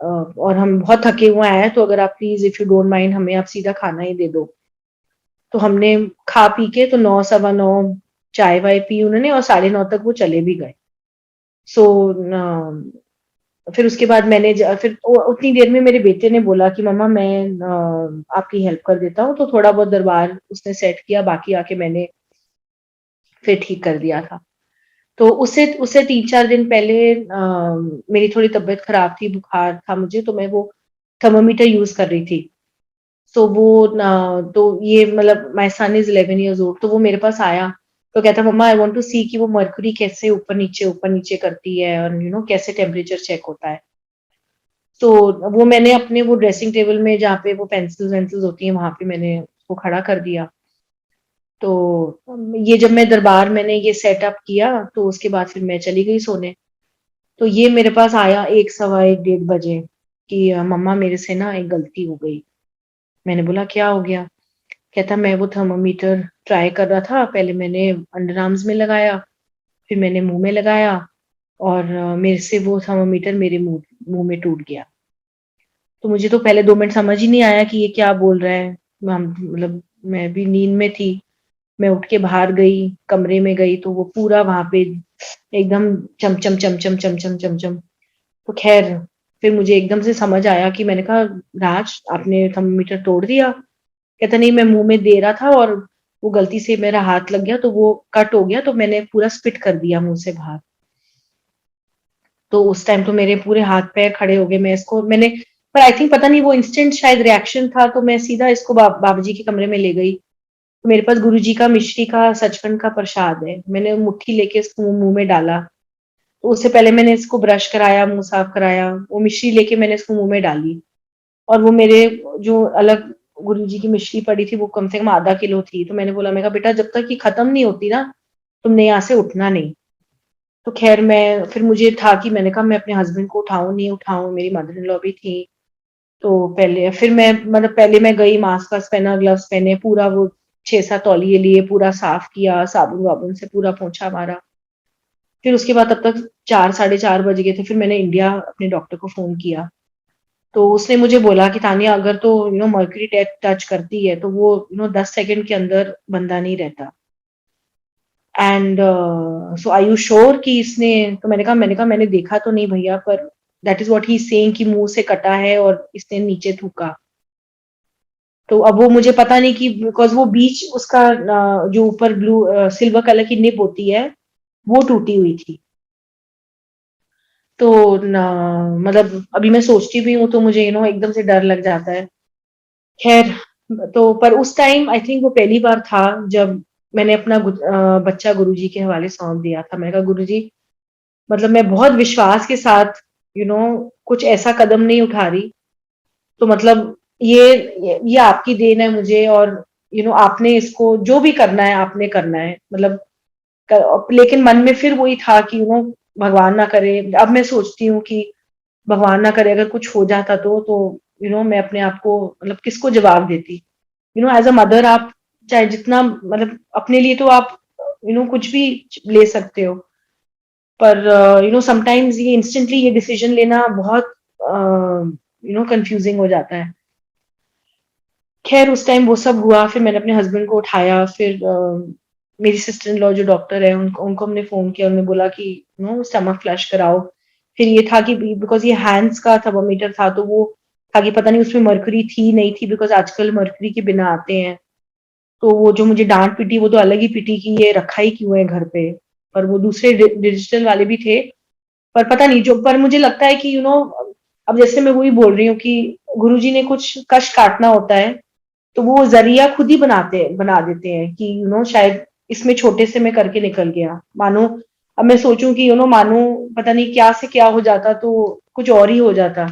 और हम बहुत थके हुए आए हैं, तो अगर आप please if you don't mind हमें आप सीधा खाना ही दे दो। तो हमने खा पी के तो 9-9:15 चाय वाय पी उन्होंने, और 9:30 तक वो चले भी गए। सो फिर उसके बाद फिर उतनी देर में मेरे बेटे ने बोला कि मम्मा मैं आपकी हेल्प कर देता हूँ, तो थोड़ा बहुत दरबार उसने सेट किया, बाकी आके मैंने फिर ठीक कर दिया था। तो उससे उससे 3-4 दिन पहले मेरी थोड़ी तबीयत खराब थी, बुखार था मुझे, तो मैं वो थर्मामीटर यूज कर रही थी। तो तो ये मतलब my son is 11 years old, तो वो मेरे पास आया, तो कहता मम्मा आई वांट टू सी कि वो मर्क्यूरी कैसे ऊपर नीचे करती है, और कैसे टेम्परेचर चेक होता है। तो वो मैंने अपने वो ड्रेसिंग टेबल में जहाँ पे वो पेंसिल्स वेंसिल्स होती हैं, वहां पे मैंने उसको खड़ा कर दिया। तो ये जब मैं दरबार मैंने ये सेटअप किया, तो उसके बाद फिर मैं चली गई सोने। तो ये मेरे पास आया 1, 1:15 1:30 बजे कि मम्मा मेरे से ना एक गलती हो गई। मैंने बोला क्या हो गया? कहता मैं वो थर्मामीटर ट्राई कर रहा था, पहले मैंने अंडर आर्म्स में लगाया, फिर मैंने मुंह में लगाया, और मेरे से वो थर्मामीटर मेरे मुंह मुंह में टूट गया। तो मुझे तो पहले 2 मिनट समझ ही नहीं आया कि ये क्या बोल रहा है। मतलब मैं भी नींद में थी। मैं उठ के बाहर गई, कमरे में गई, तो वो पूरा वहां पे एकदम चमचम चमचम चमचम चमचम। तो खैर फिर मुझे एकदम से समझ आया कि मैंने कहा राज आपने थर्मामीटर तोड़ दिया। कहता नहीं मैं मुंह में दे रहा था और वो गलती से मेरा हाथ लग गया तो वो कट हो गया, तो मैंने पूरा स्पिट कर दिया मुंह से बाहर। तो उस टाइम तो मेरे पूरे हाथ पैर खड़े हो गए। मैं इसको मैंने पर आई थिंक पता नहीं वो इंस्टेंट शायद रिएक्शन था, तो मैं सीधा इसको बाबा जी के कमरे में ले गई। तो मेरे पास गुरु जी का मिश्री का सचखंड का प्रसाद है, मैंने मुट्ठी लेके इसको मुंह में डाला। तो उससे पहले मैंने इसको ब्रश कराया, मुंह साफ कराया, वो मिश्री लेके मैंने इसको मुंह में डाली। और वो मेरे जो अलग गुरु जी की मिश्री पड़ी थी वो कम से कम आधा किलो थी। तो मैंने बोला, मैं कहा बेटा जब तक ये खत्म नहीं होती ना, तुमने यहाँ से उठना नहीं। तो खैर मैं फिर मुझे था कि मैंने कहा मैं अपने हस्बैंड को उठाऊं नहीं उठाऊं, मेरी मदर इन लॉ भी थी। तो पहले फिर मैं मतलब पहले मैं गई, मास्क वास्क पहना, ग्लव्स पहने, पूरा वो 6-7 तौलिए लिए, पूरा साफ किया, साबुन वाबुन से पूरा पोंछा मारा। फिर उसके बाद तब तक 4 साढ़े 4 बज गए थे। फिर मैंने इंडिया अपने डॉक्टर को फोन किया। तो उसने मुझे बोला कि तानिया अगर तो मर्क्यूरी टच करती है तो वो 10 सेकंड के अंदर बंदा नहीं रहता। And so I you sure कि इसने, तो मैंने कहा मैंने देखा तो नहीं भैया, पर that is what he is saying कि मुंह से कटा है और इसने नीचे थूका। तो अब वो मुझे पता नहीं कि बिकॉज वो बीच उसका जो ऊपर ब्लू सिल्वर कलर की निब होती है वो टूटी हुई थी। तो मतलब अभी मैं सोचती भी हूँ तो मुझे एकदम से डर लग जाता है। खैर, तो पर उस टाइम आई थिंक वो पहली बार था जब मैंने अपना बच्चा गुरुजी के हवाले सौंप दिया था। मैंने कहा गुरुजी, मतलब मैं बहुत विश्वास के साथ कुछ ऐसा कदम नहीं उठा रही, तो मतलब ये आपकी देन है मुझे, और आपने इसको जो भी करना है आपने करना है, मतलब लेकिन मन में फिर वही था कि भगवान ना करे। अब मैं सोचती हूँ कि भगवान ना करे अगर कुछ हो जाता तो मैं अपने आप को मतलब किसको जवाब देती। एज अ मदर आप चाहे जितना मतलब अपने लिए तो आप कुछ भी ले सकते हो, पर समटाइम्स ये इंस्टेंटली ये डिसीजन लेना बहुत कंफ्यूजिंग हो जाता है। खैर उस टाइम वो सब हुआ, फिर मैंने अपने हस्बैंड को उठाया, फिर मेरी सिस्टर इन लॉ जो डॉक्टर है उनको हमने फोन किया, उन्होंने बोला कि स्टमक फ्लश कराओ। फिर ये था कि बिकॉज ये हैंड्स का थर्मोमीटर था, तो वो था कि पता नहीं उसमें मर्क्यूरी थी नहीं थी, बिकॉज आजकल मर्क्यूरी के बिना आते हैं। तो वो जो मुझे डांट पिटी वो तो अलग ही पिटी कि ये रखा ही क्यों है घर पे। पर वो दूसरे डिजिटल वाले भी थे, पर पता नहीं जो, पर मुझे लगता है कि अब जैसे मैं वही बोल रही हूँ कि गुरुजी ने कुछ कष्ट काटना होता है तो वो जरिया खुद ही बना देते हैं कि शायद इसमें छोटे से मैं करके निकल गया। मानो अब मैं सोचूं कि मानो पता नहीं क्या से क्या हो जाता तो कुछ और ही हो जाता।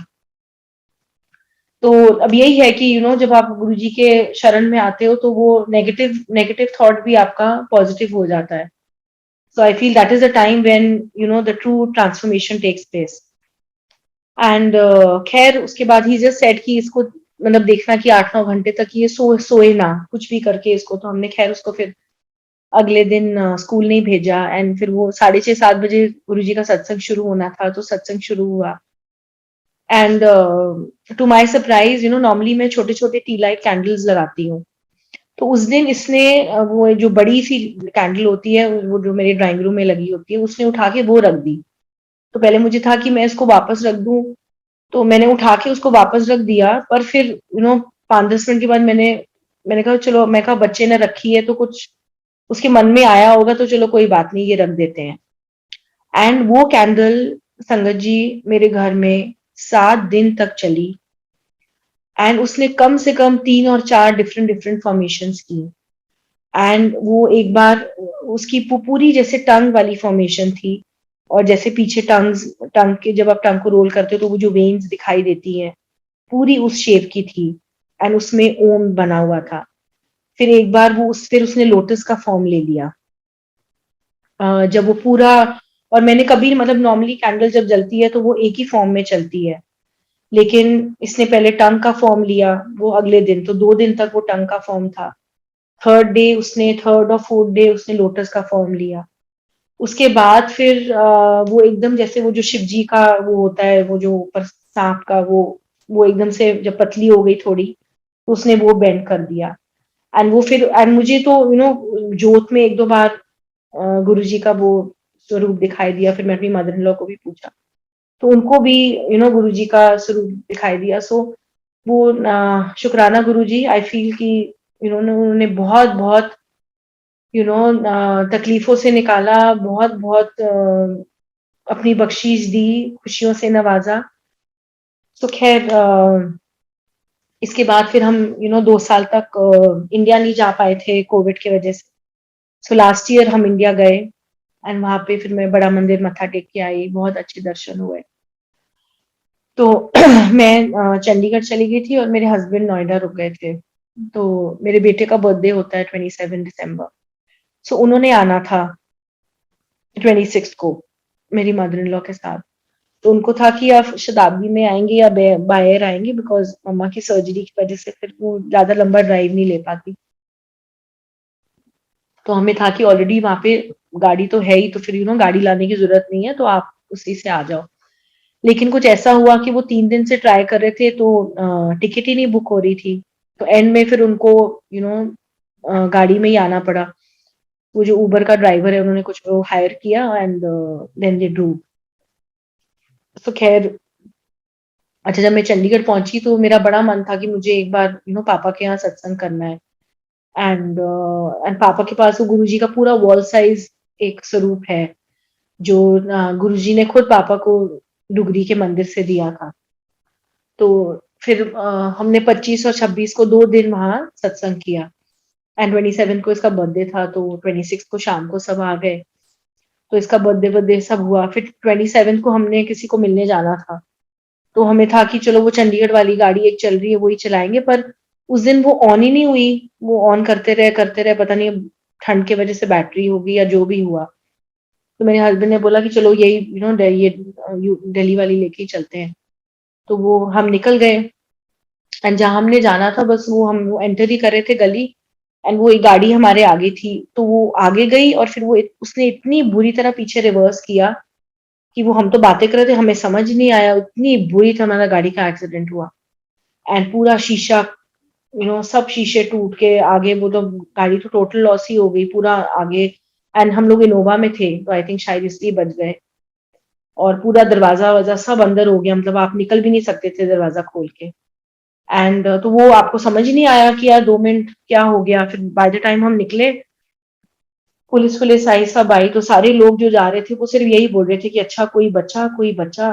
तो अब यही है कि जब आप गुरुजी के शरण में आते हो तो वो नेगेटिव नेगेटिव थॉट भी आपका पॉजिटिव हो जाता है। So I feel that is the time when the true transformation takes place. And खैर उसके बाद ही जस्ट सेड कि इसको मतलब देखना कि 8-9 घंटे तक ये सोए ना, कुछ भी करके इसको। तो हमने खैर उसको फिर अगले दिन स्कूल नहीं भेजा, एंड फिर वो 6:30-7 बजे गुरुजी का सत्संग शुरू होना था, तो सत्संग शुरू हुआ। And to my surprise normally मैं छोटे छोटे टी लाइट कैंडल्स लगाती हूँ। तो उस दिन इसने वो जो बड़ी सी कैंडल होती है वो जो मेरे ड्राइंग रूम में लगी होती है उसने उठा के वो रख दी। तो पहले मुझे था कि मैं इसको वापस रख दूं, तो मैंने उठा के उसको वापस रख दिया। पर फिर 5-10 मिनट के बाद मैंने कहा चलो, मैं कहा बच्चे ने रखी है तो कुछ उसके मन में आया होगा, तो चलो कोई बात नहीं ये रख देते हैं। एंड वो कैंडल संगत जी मेरे घर में 7 दिन तक चली। एंड उसने कम से कम 3 और 4 डिफरेंट डिफरेंट फॉर्मेशंस की। एंड वो एक बार उसकी पूरी जैसे टंग वाली फॉर्मेशन थी, और जैसे पीछे टंग के जब आप टंग को रोल करते हो तो वो जो वेन्स दिखाई देती हैं पूरी उस शेप की थी। एंड उसमें ओम बना हुआ था। फिर एक बार फिर उसने लोटस का फॉर्म ले लिया। जब वो पूरा, और मैंने कभी मतलब नॉर्मली कैंडल जब जलती है तो वो एक ही फॉर्म में चलती है, लेकिन इसने पहले टंग का फॉर्म लिया वो अगले दिन, तो 2 दिन तक वो टंग का फॉर्म था। थर्ड और फोर्थ डे उसने लोटस का फॉर्म लिया। उसके बाद फिर वो एकदम जैसे वो जो शिव जी का वो होता है, वो जो ऊपर सांप का वो एकदम से जब पतली हो गई थोड़ी, तो उसने वो बेंड कर दिया। एंड मुझे तो जोत में 1-2 बार गुरुजी का वो स्वरूप दिखाई दिया। फिर मैं अपनी मदर इन लॉ को भी पूछा, तो उनको भी गुरुजी का स्वरूप दिखाई दिया। सो वो शुक्राना गुरुजी, आई फील कि उन्होंने बहुत बहुत तकलीफों से निकाला, बहुत बहुत अपनी बख्शीश दी, खुशियों से नवाजा। तो खैर इसके बाद फिर हम 2 साल तक इंडिया नहीं जा पाए थे कोविड की वजह से। सो लास्ट ईयर हम इंडिया गए एंड वहां पे फिर मैं बड़ा मंदिर मत्था टेक के आई, बहुत अच्छे दर्शन हुए। तो मैं चंडीगढ़ चली गई थी और मेरे हस्बैंड नोएडा रुक गए थे। तो मेरे बेटे का बर्थडे होता है 27 दिसंबर। सो उन्होंने आना था 26 को मेरी मदर इन लॉ के साथ। तो उनको था कि आप शताब्दी में आएंगे या बाय एयर आएंगे, बिकॉज मम्मा की सर्जरी की वजह से फिर वो ज्यादा लंबा ड्राइव नहीं ले पाती। तो हमें था कि ऑलरेडी वहां पे गाड़ी तो है ही, तो फिर गाड़ी लाने की जरूरत नहीं है, तो आप उसी से आ जाओ। लेकिन कुछ ऐसा हुआ कि वो 3 दिन से ट्राई कर रहे थे, तो टिकट ही नहीं बुक हो रही थी। तो एंड में फिर उनको गाड़ी में ही आना पड़ा। वो जो उबर का ड्राइवर है उन्होंने कुछ वो हायर किया एंड देन दे ड्रू। तो खैर अच्छा, जब मैं चंडीगढ़ पहुंची तो मेरा बड़ा मन था कि मुझे एक बार पापा के यहाँ सत्संग करना है। एंड पापा के पास वो गुरुजी का पूरा वॉल साइज एक स्वरूप है, जो गुरुजी ने खुद पापा को डुगरी के मंदिर से दिया था। तो फिर हमने 25 और 26 को 2 दिन वहां सत्संग किया एंड 27 को इसका बर्थडे था, तो 26 को शाम को सब आ गए। तो इसका बर्थडे बर्थडे सब हुआ। फिर 27 को हमने किसी को मिलने जाना था, तो हमें था कि चलो वो चंडीगढ़ वाली गाड़ी एक चल रही है वही चलाएंगे, पर उस दिन वो ऑन ही नहीं हुई। वो ऑन करते रहे, पता नहीं अब ठंड की वजह से बैटरी होगी या जो भी हुआ। तो मेरे हस्बैंड ने बोला कि चलो यही ये दिल्ली वाली लेके ही चलते हैं। तो वो हम निकल गए एंड जहां हमने जाना था बस वो एंटर ही कर रहे थे गली, एंड वो एक गाड़ी हमारे आगे थी, तो वो आगे गई और फिर उसने इतनी बुरी तरह पीछे रिवर्स किया कि वो हम तो बातें कर रहे थे, हमें समझ नहीं आया, इतनी बुरी तरह हमारा गाड़ी का एक्सीडेंट हुआ। एंड पूरा शीशा सब शीशे टूट के आगे, वो तो गाड़ी तो टोटल लॉस ही हो गई पूरा आगे। एंड हम लोग इनोवा में थे, तो आई थिंक शायद इसलिए बच गए। और पूरा दरवाजा वजा सब अंदर हो गया, मतलब आप निकल भी नहीं सकते थे दरवाजा खोल के। एंड तो वो आपको समझ नहीं आया कि यार 2 मिनट क्या हो गया। फिर बाय द टाइम हम निकले, पुलिस पुलिस आई, सब आई, तो सारे लोग जो जा रहे थे वो सिर्फ यही बोल रहे थे कि अच्छा कोई बचा कोई बचा।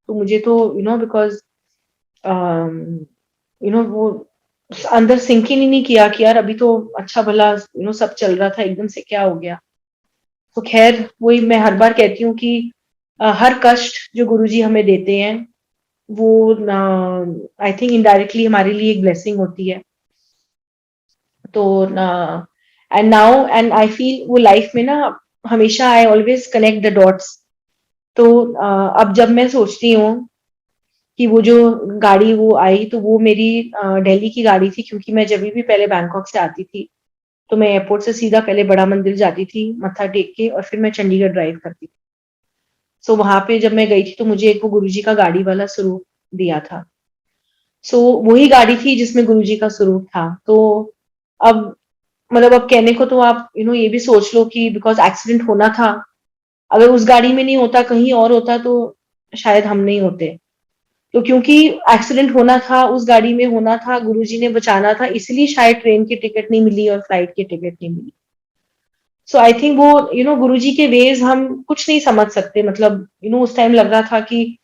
तो मुझे तो बिकॉज वो अंदर सिंक ही नहीं किया कि यार अभी तो अच्छा भला सब चल रहा था, एकदम से क्या हो गया। तो खैर वही मैं हर बार कहती हूँ कि हर कष्ट जो गुरुजी हमें देते हैं वो आई थिंक इनडायरेक्टली हमारे लिए एक ब्लेसिंग होती है। तो and now and I feel वो लाइफ में ना हमेशा I always connect the dots. तो अब जब मैं सोचती हूँ कि वो जो गाड़ी वो आई, तो वो मेरी दिल्ली की गाड़ी थी, क्योंकि मैं जब भी पहले बैंकॉक से आती थी तो मैं एयरपोर्ट से सीधा पहले बड़ा मंदिर जाती थी मत्था टेक के, और फिर मैं चंडीगढ़ ड्राइव करती थी। सो वहां पे जब मैं गई थी तो मुझे एक वो गुरुजी का गाड़ी वाला स्वरूप दिया था। सो वही गाड़ी थी जिसमें गुरुजी का स्वरूप था। तो अब मतलब अब कहने को तो आप ये भी सोच लो कि बिकॉज एक्सीडेंट होना था, अगर उस गाड़ी में नहीं होता कहीं और होता तो शायद हम नहीं होते। तो क्योंकि एक्सीडेंट होना था, उस गाड़ी में होना था, गुरुजी ने बचाना था, इसलिए शायद ट्रेन की टिकट नहीं मिली और फ्लाइट की टिकट नहीं मिली। सो आई थिंक वो गुरुजी के वेज हम कुछ नहीं समझ सकते। मतलब उस टाइम लग रहा था कि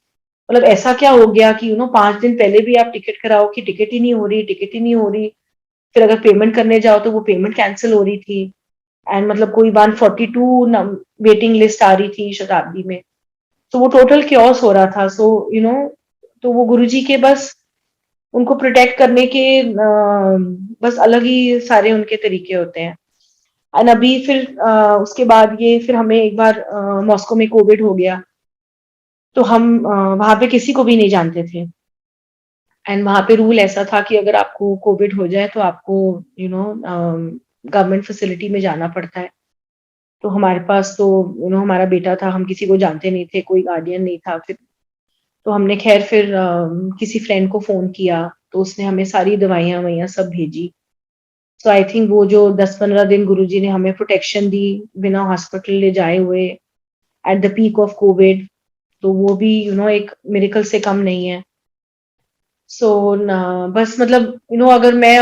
मतलब ऐसा क्या हो गया कि 5 दिन पहले भी आप टिकट कराओ कि टिकट ही नहीं हो रही, टिकट ही नहीं हो रही। फिर अगर पेमेंट करने जाओ तो वो पेमेंट कैंसिल हो रही थी। एंड मतलब कोई 142 वेटिंग लिस्ट आ रही थी शताब्दी में। तो वो टोटल क्योस हो रहा था। सो तो वो गुरुजी के बस उनको प्रोटेक्ट करने के बस अलग ही सारे उनके तरीके होते हैं। एंड अभी फिर उसके बाद ये फिर हमें एक बार मॉस्को में कोविड हो गया, तो हम वहां पे किसी को भी नहीं जानते थे। एंड वहां पे रूल ऐसा था कि अगर आपको कोविड हो जाए तो आपको गवर्नमेंट फैसिलिटी में जाना पड़ता है। तो हमारे पास तो हमारा बेटा था, हम किसी को जानते नहीं थे, कोई गार्डियन नहीं था। फिर तो हमने खैर फिर किसी फ्रेंड को फोन किया, तो उसने हमें सारी दवाइयां ववाइयां सब भेजी। सो आई थिंक वो जो 10-15 दिन गुरुजी ने हमें प्रोटेक्शन दी बिना हॉस्पिटल ले जाए हुए at the peak of Covid, तो वो भी एक मिरेकल से कम नहीं है। सो बस मतलब अगर मैं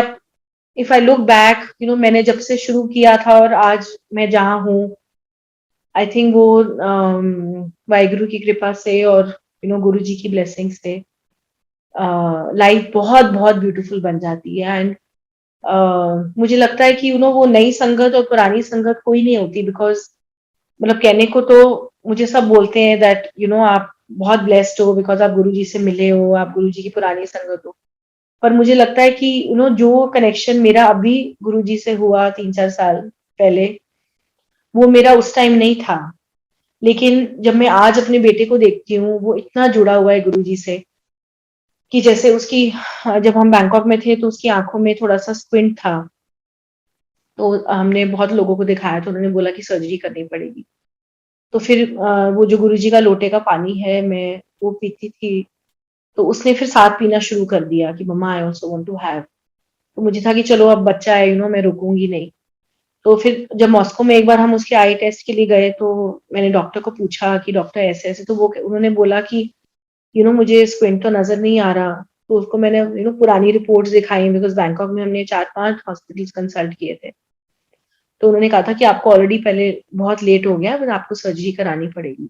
इफ आई लुक बैक, मैंने जब से शुरू किया था और आज मैं जहाँ हूँ, आई थिंक वो वाहिगुरु की कृपा से और गुरु जी की ब्लेसिंग से लाइफ बहुत बहुत ब्यूटीफुल बन जाती है। एंड मुझे लगता है कि वो नई संगत और पुरानी संगत कोई नहीं होती, बिकॉज मतलब कहने को तो मुझे सब बोलते हैं दैट आप बहुत ब्लेस्ड हो बिकॉज आप गुरुजी से मिले हो, आप गुरुजी की पुरानी संगत हो। पर मुझे लगता है कि जो कनेक्शन मेरा अभी गुरुजी से हुआ 3-4 साल पहले, वो मेरा उस टाइम नहीं था। लेकिन जब मैं आज अपने बेटे को देखती हूँ, वो इतना जुड़ा हुआ है गुरुजी से कि जैसे उसकी जब हम बैंकॉक में थे तो उसकी आंखों में थोड़ा सा स्क्विंट था। तो हमने बहुत लोगों को दिखाया तो उन्होंने बोला कि सर्जरी करनी पड़ेगी। तो फिर वो जो गुरुजी का लोटे का पानी है, मैं वो पीती थी। तो उसने फिर साथ पीना शुरू कर दिया कि mamma I also want to have. तो मुझे था कि चलो अब बच्चा है, मैं रुकूंगी नहीं। तो फिर जब मॉस्को में एक बार हम उसके आई टेस्ट के लिए गए तो मैंने डॉक्टर को पूछा कि डॉक्टर ऐसे ऐसे, तो वो उन्होंने बोला कि मुझे स्क्विंट तो नजर नहीं आ रहा। तो उसको मैंने पुरानी रिपोर्ट्स दिखाई, बिकॉज बैंकॉक में हमने 4-5 हॉस्पिटल्स कंसल्ट किए थे। तो उन्होंने कहा था कि आपको ऑलरेडी पहले बहुत लेट हो गया, बस आपको सर्जरी करानी पड़ेगी।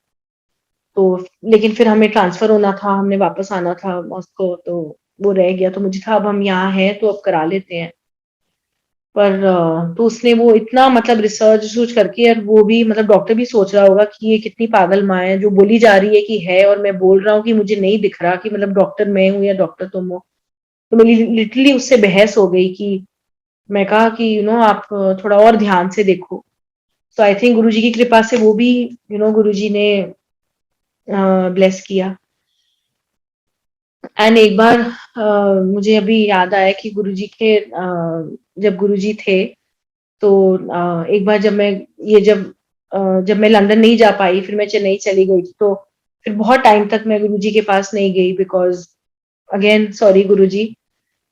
तो लेकिन फिर हमें ट्रांसफर होना था, हमने वापस आना था मॉस्को, तो वो रह गया। तो मुझे था अब हम यहाँ हैं तो अब करा लेते हैं। पर तो उसने वो इतना मतलब रिसर्च रिसर्च करके, और वो भी मतलब डॉक्टर भी सोच रहा होगा कि ये कितनी पागल माँ है जो बोली जा रही है कि है, और मैं बोल रहा हूँ कि मुझे नहीं दिख रहा कि मतलब डॉक्टर मैं हूँ या डॉक्टर तुम हो। तो मेरी लिटरली उससे बहस हो गई कि मैं कहा कि आप थोड़ा और ध्यान से देखो। तो आई थिंक गुरुजी की कृपा से वो भी गुरुजी ने ब्लेस किया। एंड एक बार मुझे अभी याद आया कि गुरुजी के जब गुरुजी थे तो एक बार जब मैं ये जब मैं लंदन नहीं जा पाई, फिर मैं चेन्नई चली गई थी। तो फिर बहुत टाइम तक मैं गुरुजी के पास नहीं गई, because again sorry Guruji.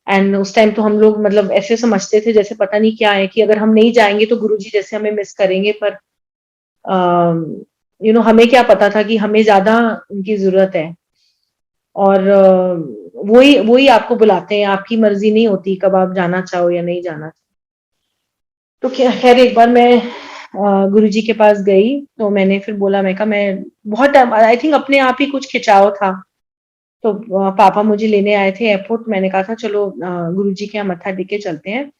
And उस टाइम तो हम लोग मतलब ऐसे समझते थे जैसे पता नहीं क्या है कि अगर हम नहीं जाएंगे तो गुरुजी जैसे हमें मिस करेंगे। पर हमें क्या पता था कि हमें ज्यादा उनकी जरूरत है। और वही वही आपको बुलाते हैं, आपकी मर्जी नहीं होती कब आप जाना चाहो या नहीं जाना। तो खैर एक बार मैं गुरुजी के पास गई तो मैंने फिर बोला, मैं कहा मैं बहुत टाइम आई थिंक अपने आप ही कुछ खिंचाव था। तो पापा मुझे लेने आए थे एयरपोर्ट, मैंने कहा था चलो गुरुजी के यहाँ मत्था टेक के चलते हैं।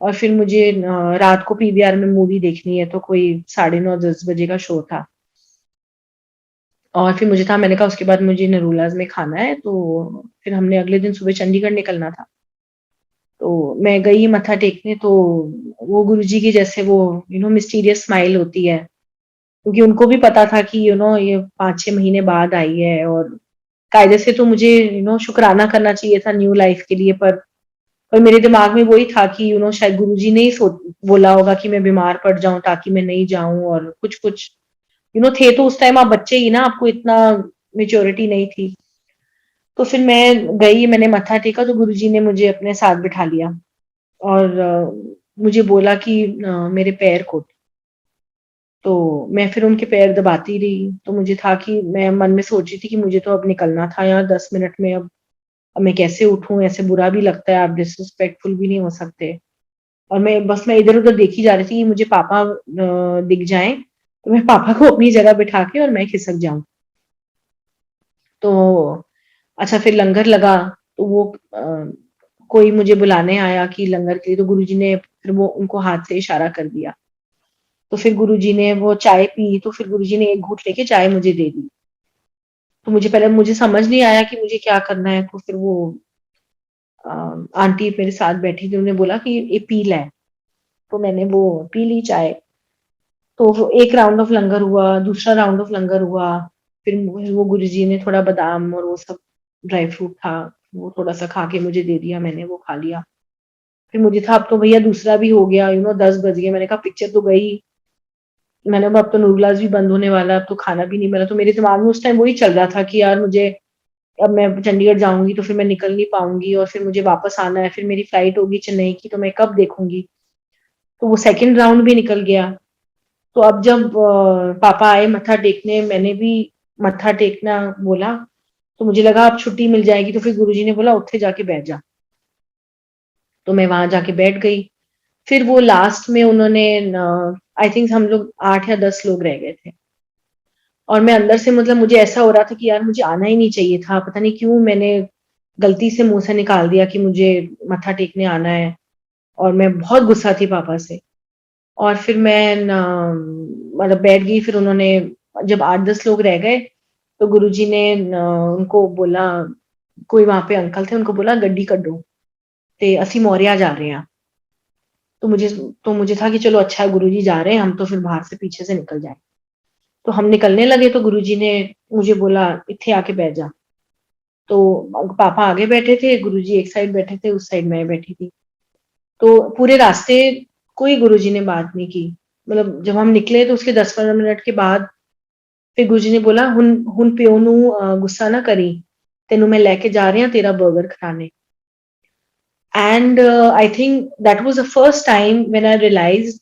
और फिर मुझे रात को पीवीआर में मूवी देखनी है, तो कोई 9:30-10 बजे का शो था। और फिर मुझे था, मैंने कहा उसके बाद मुझे नरूलाज में खाना है। तो फिर हमने अगले दिन सुबह चंडीगढ़ निकलना था। तो मैं गई मत्था टेकने, तो वो गुरुजी की जैसे वो मिस्टीरियस स्माइल होती है, क्योंकि उनको भी पता था कि ये 5-6 महीने बाद आई है। और कायदे से तो मुझे शुक्राना करना चाहिए था न्यू लाइफ के लिए। पर मेरे दिमाग में वही था कि शायद गुरुजी ने ही बोला होगा कि मैं बीमार पड़ जाऊं ताकि मैं नहीं जाऊं, और कुछ कुछ थे। तो उस टाइम आप बच्चे ही ना, आपको इतना मेच्योरिटी नहीं थी। तो फिर मैं गई, मैंने मत्था टेका, तो गुरुजी ने मुझे अपने साथ बिठा लिया और मुझे बोला कि मेरे पैर को। तो मैं फिर उनके पैर दबाती रही। तो मुझे था कि मैं मन में सोच रही थी कि मुझे तो अब निकलना था यार 10 मिनट में। अब मैं कैसे उठूं, ऐसे बुरा भी लगता है, आप डिसरिस्पेक्टफुल भी नहीं हो सकते। और मैं इधर उधर देखी जा रही थी कि मुझे पापा दिख जाएं तो मैं पापा को अपनी जगह बिठा के और मैं खिसक जाऊं। तो अच्छा फिर लंगर लगा। तो वो कोई मुझे बुलाने आया कि लंगर के लिए, तो गुरुजी ने फिर वो उनको हाथ से इशारा कर दिया। तो फिर गुरुजी ने वो चाय पी, तो फिर गुरुजी ने एक घूंट लेके चाय मुझे दे दी। तो मुझे समझ नहीं आया कि मुझे क्या करना है। तो फिर वो आंटी मेरे साथ बैठी थी, उन्होंने बोला कि ये पी ले। तो मैंने वो पी ली चाय। तो एक राउंड ऑफ लंगर हुआ, दूसरा राउंड ऑफ लंगर हुआ। फिर वो गुरुजी ने थोड़ा बादाम और वो सब ड्राई फ्रूट था, वो थोड़ा सा खा के मुझे दे दिया, मैंने वो खा लिया। फिर मुझे था अब तो भैया दूसरा भी हो गया, 10 बज गए। मैंने कहा पिक्चर तो गई, मैंने कहा अब तो नूरलाज भी बंद होने वाला है, अब तो खाना भी नहीं मिला। तो मेरे दिमाग में उस टाइम वही चल रहा था कि यार मुझे अब मैं चंडीगढ़ जाऊंगी तो फिर मैं निकल नहीं पाऊंगी, और फिर मुझे वापस आना है, फिर मेरी फ्लाइट होगी चेन्नई की, तो मैं कब देखूंगी। तो वो सेकंड राउंड भी निकल गया। तो अब जब पापा आए मत्था टेकने, मैंने भी मत्था टेकना बोला। तो मुझे लगा अब छुट्टी मिल जाएगी, तो फिर गुरुजी ने बोला उठ के जाके बैठ जा। तो मैं वहां जाके बैठ गई। फिर वो लास्ट में उन्होंने, आई थिंक हम लोग 8 या 10 लोग रह गए थे, और मैं अंदर से मतलब मुझे ऐसा हो रहा था कि यार मुझे आना ही नहीं चाहिए था, पता नहीं क्यों मैंने गलती से मुंह से निकाल दिया कि मुझे मत्था टेकने आना है। और मैं बहुत गुस्सा थी पापा से। और फिर मैं मतलब बैठ गई। फिर उन्होंने, जब 8-10 लोग रह गए, तो गुरुजी ने उनको बोला, कोई वहां पे अंकल थे, उनको बोला गड्डी कड्डो ते असी मौर्या जा रहे हैं। तो मुझे था कि चलो अच्छा है, गुरुजी जा रहे हैं, हम तो फिर बाहर से पीछे से निकल जाए। तो हम निकलने लगे तो गुरुजी ने मुझे बोला इत्थे आके बैठ जा। तो पापा आगे बैठे थे, गुरुजी एक साइड बैठे थे, उस साइड मैं बैठी थी। तो पूरे रास्ते कोई गुरुजी ने बात नहीं की। मतलब जब हम निकले तो उसके 10-15 मिनट के बाद फिर गुरुजी ने बोला, हुन प्यो नू गुस्सा ना करी, तेनू मैं लेके जा रही हूँ तेरा बर्गर खिलाने। And I think that was the first time when I realized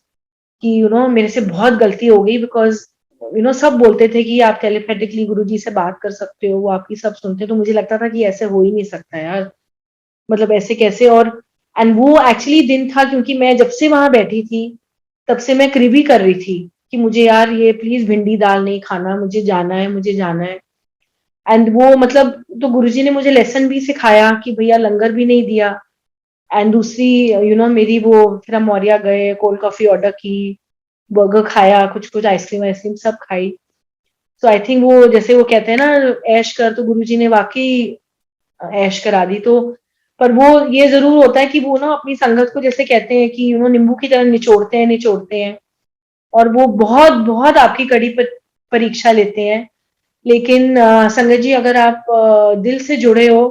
कि मेरे से बहुत गलती हो गई, बिकॉज सब बोलते थे कि आप टेलीपैथिकली गुरुजी से बात कर सकते हो, वो आपकी सब सुनते, तो मुझे लगता था कि ऐसे हो ही नहीं सकता यार, मतलब ऐसे कैसे। और एंड वो एक्चुअली दिन था, क्योंकि मैं जब से वहां बैठी थी तब से मैं क्रिबी कर रही थी कि मुझे यार ये प्लीज भिंडी दाल नहीं खाना, मुझे जाना है, मुझे जाना है। एंड वो मतलब, तो गुरुजी ने मुझे लेसन भी सिखाया कि भैया लंगर भी नहीं दिया। एंड दूसरी, मेरी वो, फिर हम मौर्या गए, कोल्ड कॉफी ऑर्डर की, बर्गर खाया, कुछ कुछ आइसक्रीम आइसक्रीम सब खाई। तो आई थिंक वो, जैसे वो कहते हैं ना, ऐश कर, तो गुरुजी ने वाकई ऐश करा दी। तो पर वो ये जरूर होता है कि वो ना अपनी संगत को, जैसे कहते हैं कि नींबू की तरह निचोड़ते हैं निचोड़ते हैं, और वो बहुत बहुत आपकी कड़ी परीक्षा लेते हैं। लेकिन संगत जी, अगर आप दिल से जुड़े हो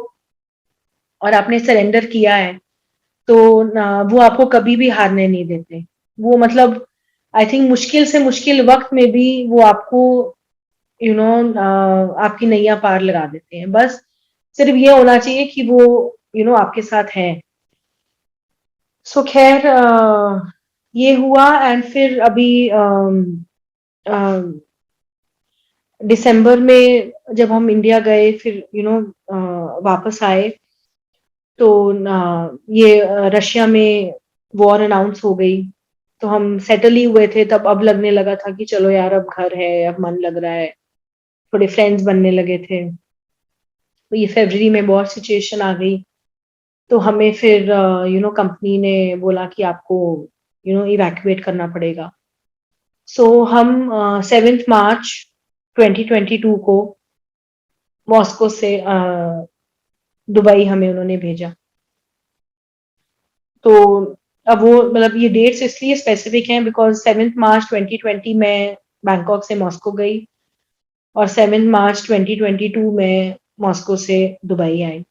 और आपने सरेंडर किया है, तो वो आपको कभी भी हारने नहीं देते। वो मतलब, आई थिंक मुश्किल से मुश्किल वक्त में भी वो आपको, आपकी नैया पार लगा देते हैं। बस सिर्फ ये होना चाहिए कि वो आपके साथ है। सो खैर, ये हुआ। एंड फिर अभी दिसंबर में जब हम इंडिया गए, फिर वापस आए, तो ये रशिया में वॉर अनाउंस हो गई। तो हम सेटल ही हुए थे तब, अब लगने लगा था कि चलो यार अब घर है, अब मन लग रहा है, थोड़े फ्रेंड्स बनने लगे थे। तो ये फरवरी में बहुत सिचुएशन आ गई, तो हमें फिर कंपनी ने बोला कि आपको इवैक्यूएट करना पड़ेगा। सो हम 7 मार्च 2022 को मॉस्को से दुबई हमें उन्होंने भेजा। तो अब वो मतलब ये डेट्स इसलिए स्पेसिफिक हैं बिकॉज 7 मार्च 2020 में बैंकॉक से मॉस्को गई, और 7 मार्च 2022 में मॉस्को से दुबई आई।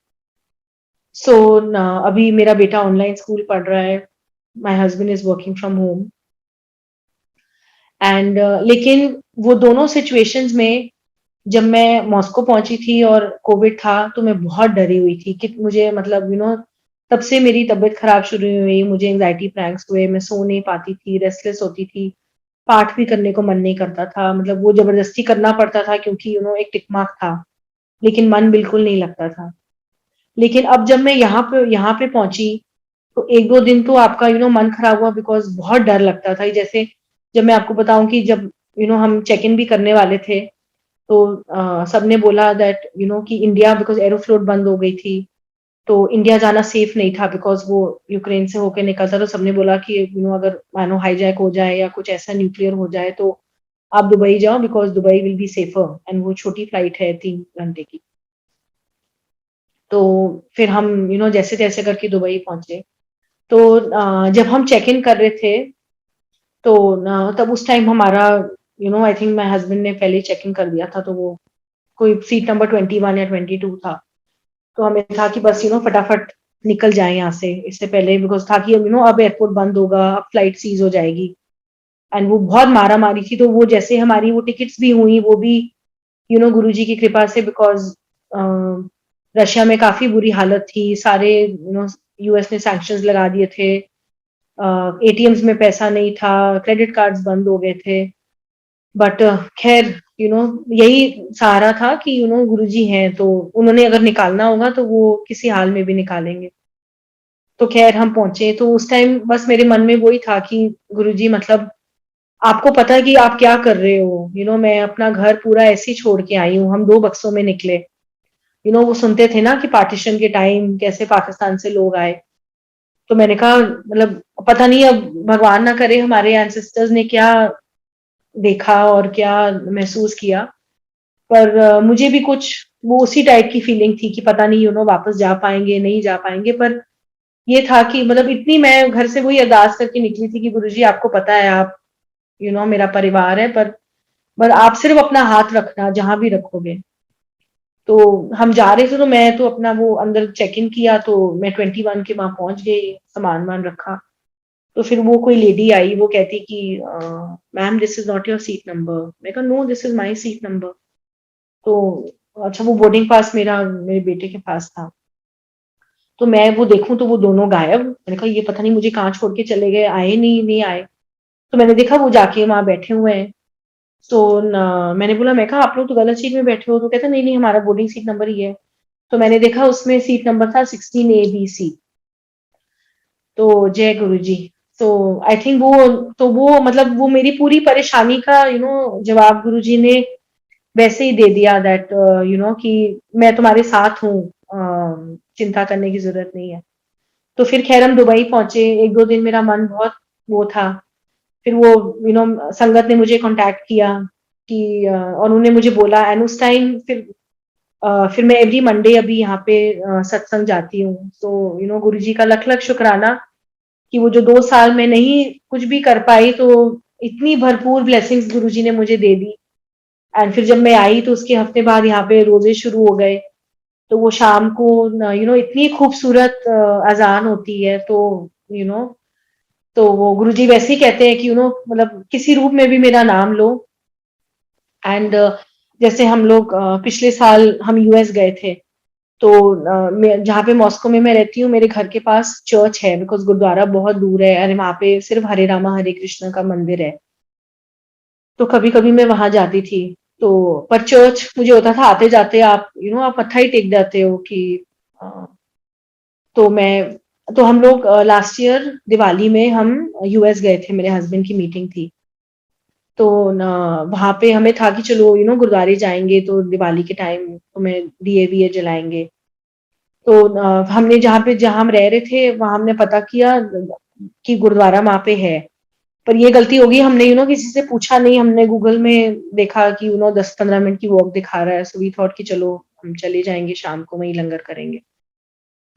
सो अभी मेरा बेटा ऑनलाइन स्कूल पढ़ रहा है, my husband is working from home. And लेकिन वो दोनों सिचुएशंस में, जब मैं मॉस्को पहुंची थी और कोविड था, तो मैं बहुत डरी हुई थी कि मुझे मतलब तब से मेरी तबीयत खराब शुरू हुई, मुझे एंजाइटी प्रैंक्स हुए, मैं सो नहीं पाती थी, रेस्टलेस होती थी, पाठ भी करने को मन नहीं करता था, मतलब वो जबरदस्ती करना पड़ता था क्योंकि एक टिक मार्क था, लेकिन मन बिल्कुल नहीं लगता था। लेकिन अब जब मैं यहाँ पे पहुंची, तो 1-2 दिन तो आपका मन खराब हुआ, बिकॉज बहुत डर लगता था। जैसे जब मैं आपको बताऊं कि जब हम चेक इन भी करने वाले थे, तो सबने बोला दैट कि इंडिया, बिकॉज एरोफ्लोट बंद हो गई थी, तो इंडिया जाना सेफ नहीं था, बिकॉज वो यूक्रेन से होकर निकलता। तो सबने बोला कि अगर मानो हाईजैक हो जाए या कुछ ऐसा न्यूक्लियर हो जाए, तो आप दुबई जाओ, because Dubai will be safer. And वो छोटी फ्लाइट है, 3 घंटे की। तो फिर हम जैसे तैसे करके दुबई पहुंचे। तो जब हम चेक इन कर रहे थे, तो तब उस टाइम हमारा, आई थिंक माय हस्बैंड ने पहले चेक इन कर दिया था, तो वो कोई सीट नंबर 21 या 22 था। तो हमें था कि बस फटाफट निकल जाए यहाँ से, इससे पहले, बिकॉज था कि अब एयरपोर्ट बंद होगा, अब फ्लाइट सीज हो जाएगी। एंड वो बहुत मारा मारी थी, तो वो जैसे हमारी वो टिकट्स भी हुई, वो भी गुरुजी की कृपा से, बिकॉज रशिया में काफी बुरी हालत थी, सारे यूएस ने सैंक्शंस लगा दिए थे, एटीएम्स में पैसा नहीं था, क्रेडिट कार्ड्स बंद हो गए थे। बट खैर, यही सहारा था कि गुरुजी हैं, तो उन्होंने अगर निकालना होगा तो वो किसी हाल में भी निकालेंगे। तो खैर हम पहुंचे, तो उस टाइम बस मेरे मन में वही था कि गुरुजी मतलब आपको पता है कि आप क्या कर रहे हो, मैं अपना घर पूरा ऐसे ही छोड़ के आई हूँ, हम 2 बक्सों में निकले। वो सुनते थे ना कि पार्टीशन के टाइम कैसे पाकिस्तान से लोग आए। तो मैंने कहा मतलब पता नहीं, अब भगवान ना करे हमारे एंसेस्टर्स ने क्या देखा और क्या महसूस किया, पर मुझे भी कुछ वो उसी टाइप की फीलिंग थी कि पता नहीं वापस जा पाएंगे नहीं जा पाएंगे। पर ये था कि मतलब इतनी मैं घर से वही अरदास करके निकली थी कि गुरुजी आपको पता है, आप मेरा परिवार है, पर आप सिर्फ अपना हाथ रखना जहां भी रखोगे। तो हम जा रहे थे, तो मैं तो अपना वो अंदर चेक इन किया, तो मैं 21 के वहां पहुंच गई, सामान वामान रखा। तो फिर वो कोई लेडी आई, वो कहती कि ma'am this is not your seat number. मैं कहा no, this is my seat number. तो अच्छा, वो बोर्डिंग पास मेरा मेरे बेटे के पास था। तो मैं वो देखूं तो वो दोनों गायब। मैंने कहा ये पता नहीं मुझे कहाँ छोड़ के चले गए, आए नहीं नहीं आए। तो मैंने देखा वो जाके वहां बैठे हुए हैं। तो मैंने बोला, मैं कहा आप लोग तो गलत सीट में बैठे हो। तो कहता नहीं नहीं, हमारा बोर्डिंग सीट नंबर ही है। तो मैंने देखा उसमें सीट नंबर था 16 ABC। तो जय गुरु जी। तो आई थिंक वो मतलब वो मेरी पूरी परेशानी का जवाब गुरु जी ने वैसे ही दे दिया, दैट कि मैं तुम्हारे साथ हूँ, चिंता करने की जरूरत नहीं है। तो फिर खैर हम दुबई पहुंचे, 1-2 दिन मेरा मन बहुत वो था। फिर वो संगत ने मुझे कांटेक्ट किया कि और उन्होंने मुझे बोला, एंड उस टाइम फिर मैं एवरी मंडे अभी यहाँ पे सत्संग जाती हूँ। तो गुरु जी का लख लख शुक्राना कि वो जो 2 साल में नहीं कुछ भी कर पाई, तो इतनी भरपूर ब्लेसिंग्स गुरु जी ने मुझे दे दी। एंड फिर जब मैं आई तो उसके हफ्ते बाद यहाँ पे रोजे शुरू हो गए। तो वो शाम को इतनी खूबसूरत अजान होती है। तो यू नो तो वो गुरुजी वैसे ही कहते हैं कि मतलब किसी रूप में भी मेरा नाम लो। एंड जैसे हम लोग पिछले साल हम यूएस गए थे। तो जहाँ पे मॉस्को में मैं रहती हूँ, मेरे घर के पास चर्च है, बिकॉज गुरुद्वारा बहुत दूर है, अरे वहां पे सिर्फ हरे रामा हरे कृष्ण का मंदिर है। तो कभी कभी मैं वहां जाती थी। तो पर चर्च मुझे होता था आते जाते आप आप मत्था ही टेक जाते हो कि अ, तो मैं तो हम लोग लास्ट ईयर दिवाली में हम यूएस गए थे, मेरे हस्बैंड की मीटिंग थी। तो वहां पे हमें था कि चलो गुरुद्वारे जाएंगे, तो दिवाली के टाइम तो मैं दिए विये जलाएंगे। तो हमने जहाँ हम रह रहे थे वहां हमने पता किया कि गुरुद्वारा वहां पे है। पर ये गलती होगी, हमने किसी से पूछा नहीं, हमने गूगल में देखा कि 10-15 मिनट की वॉक दिखा रहा है, सो वी थॉट कि चलो हम चले जाएंगे, शाम को वहीं लंगर करेंगे।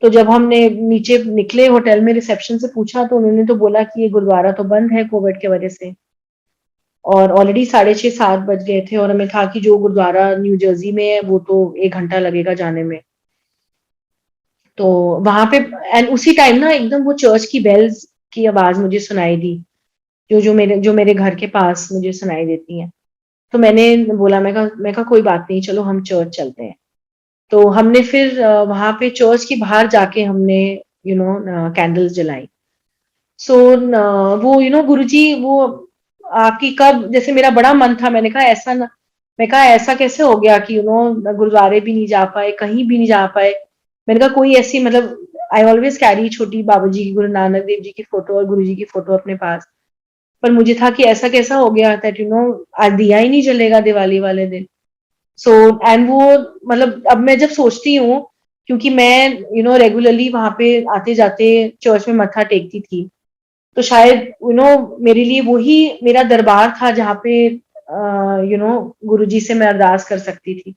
तो जब हमने नीचे निकले होटल में, रिसेप्शन से पूछा तो उन्होंने तो बोला कि ये गुरुद्वारा तो बंद है कोविड की वजह से। और ऑलरेडी 6:30-7 बज गए थे, और हमें था कि जो गुरुद्वारा न्यू जर्सी में है वो तो 1 घंटा लगेगा जाने में। तो वहां पे एंड उसी टाइम ना एकदम वो चर्च की बेल्स की आवाज मुझे सुनाई दी, जो मेरे घर के पास मुझे सुनाई देती हैं। तो मैंने बोला, मैं कहा कोई बात नहीं, चलो हम चर्च चलते हैं। तो हमने फिर वहां पे चर्च के बाहर जाके हमने कैंडल्स जलाई। सो वो गुरुजी वो आपकी कब, जैसे मेरा बड़ा मन था, मैंने कहा ऐसा ना, मैं कहा ऐसा कैसे हो गया कि गुरुद्वारे भी नहीं जा पाए, कहीं भी नहीं जा पाए। मैंने कहा कोई ऐसी मतलब आई ऑलवेज कैरी छोटी बाबा जी की, गुरु नानक देव जी की फोटो और गुरु जी की फोटो अपने पास। पर मुझे था कि ऐसा कैसा हो गया दैट आज दिया ही नहीं जलेगा दिवाली वाले दिन। सो एंड वो मतलब अब मैं जब सोचती हूँ, क्योंकि मैं रेगुलरली वहां पे आते जाते चर्च में मत्था टेकती थी, तो शायद मेरे लिए वही मेरा दरबार था जहाँ पे गुरुजी से मैं अरदास कर सकती थी।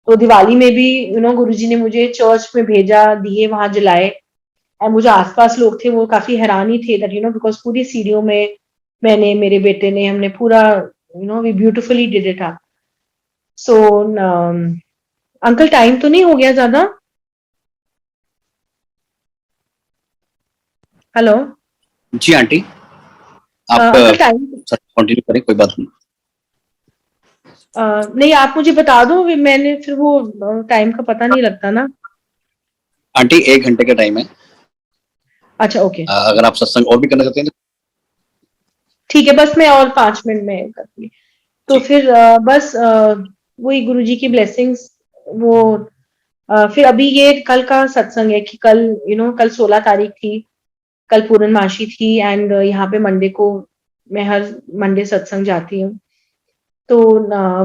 तो दिवाली में भी गुरुजी ने मुझे चर्च में भेजा, दिए वहां जलाए। और मुझे आसपास लोग थे वो काफी हैरान ही थे दैट बिकॉज पूरी सीढ़ियों में मैंने, मेरे बेटे ने, हमने पूरा we beautifully did it up. So uncle time तो नहीं हो गया ज्यादा? हेलो।
जी आंटी, आप
अंकल टाइम
कंटिन्यू करें, कोई बात नहीं।
नहीं, आप मुझे बता दो, मैंने फिर वो टाइम का पता नहीं लगता ना।
आंटी 1 घंटे का टाइम है।
अच्छा ओके,
अगर आप सत्संग और भी करना चाहते हैं तो
ठीक है, बस मैं और 5 मिनट में करती। तो
जी।
फिर बस वही गुरुजी की ब्लेसिंग्स, वो फिर अभी ये कल का सत्संग है कि कल कल 16 तारीख थी, कल पूर्णमासी थी एंड यहाँ पे मंडे को मैं हर मंडे सत्संग जाती हूँ। तो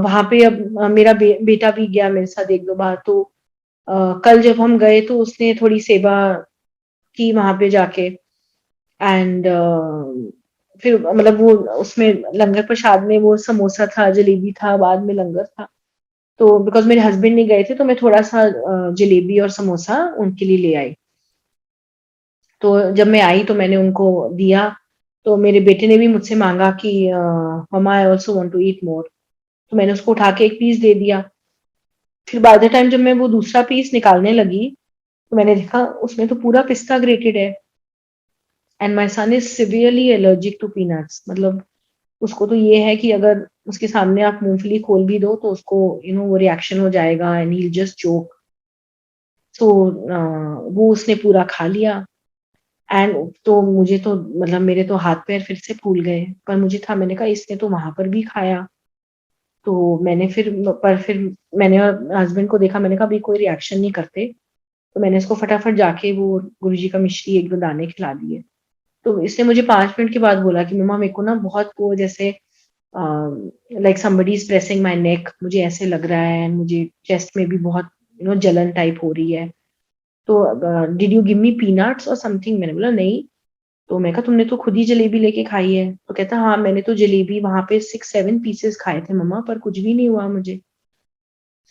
वहां पे अब मेरा बेटा भी गया मेरे साथ एक दो बार। तो कल जब हम गए तो उसने थोड़ी सेवा की वहां पे जाके एंड फिर मतलब वो उसमें लंगर प्रसाद में वो समोसा था, जलेबी था, बाद में लंगर था। तो बिकॉज मेरे हस्बैंड नहीं गए थे तो मैं थोड़ा सा जलेबी और समोसा उनके लिए ले आई। तो जब मैं आई तो मैंने उनको दिया। तो मेरे बेटे ने भी मुझसे मांगा कि mamma I also want to eat more. तो मैंने उसको उठा के एक पीस दे दिया। फिर बाय द टाइम जब मैं वो दूसरा पीस निकालने लगी तो मैंने देखा उसमें तो पूरा पिस्ता ग्रेटेड है and my son is severely allergic to peanuts. मतलब उसको तो ये है कि अगर उसके सामने आप मूंगफली खोल भी दो तो उसको वो रिएक्शन हो जाएगा एंड ही जस्ट चोक। तो वो उसने पूरा खा लिया एंड तो मुझे तो मतलब मेरे तो हाथ पैर फिर से फूल गए। पर मुझे था, मैंने कहा इसने तो वहां पर भी खाया। तो मैंने फिर मैंने हस्बैंड को देखा, मैंने कहा अभी कोई रिएक्शन नहीं करते। तो मैंने इसको फटाफट जाके वो गुरुजी का मिश्री एक दो दाने खिला दिए। तो इसने मुझे 5 मिनट के बाद बोला कि मम्मा मेरे को ना बहुत वो जैसे like somebody is pressing my नेक, मुझे ऐसे लग रहा है and मुझे चेस्ट में भी बहुत जलन टाइप हो रही है। तो did you give me peanuts और समथिंग? मैंने बोला नहीं। तो मैं कहा तुमने तो खुद ही जलेबी लेके खाई है। तो कहता हाँ मैंने तो जलेबी वहां पे 6-7 पीसेस खाए थे मम्मा, पर कुछ भी नहीं हुआ मुझे।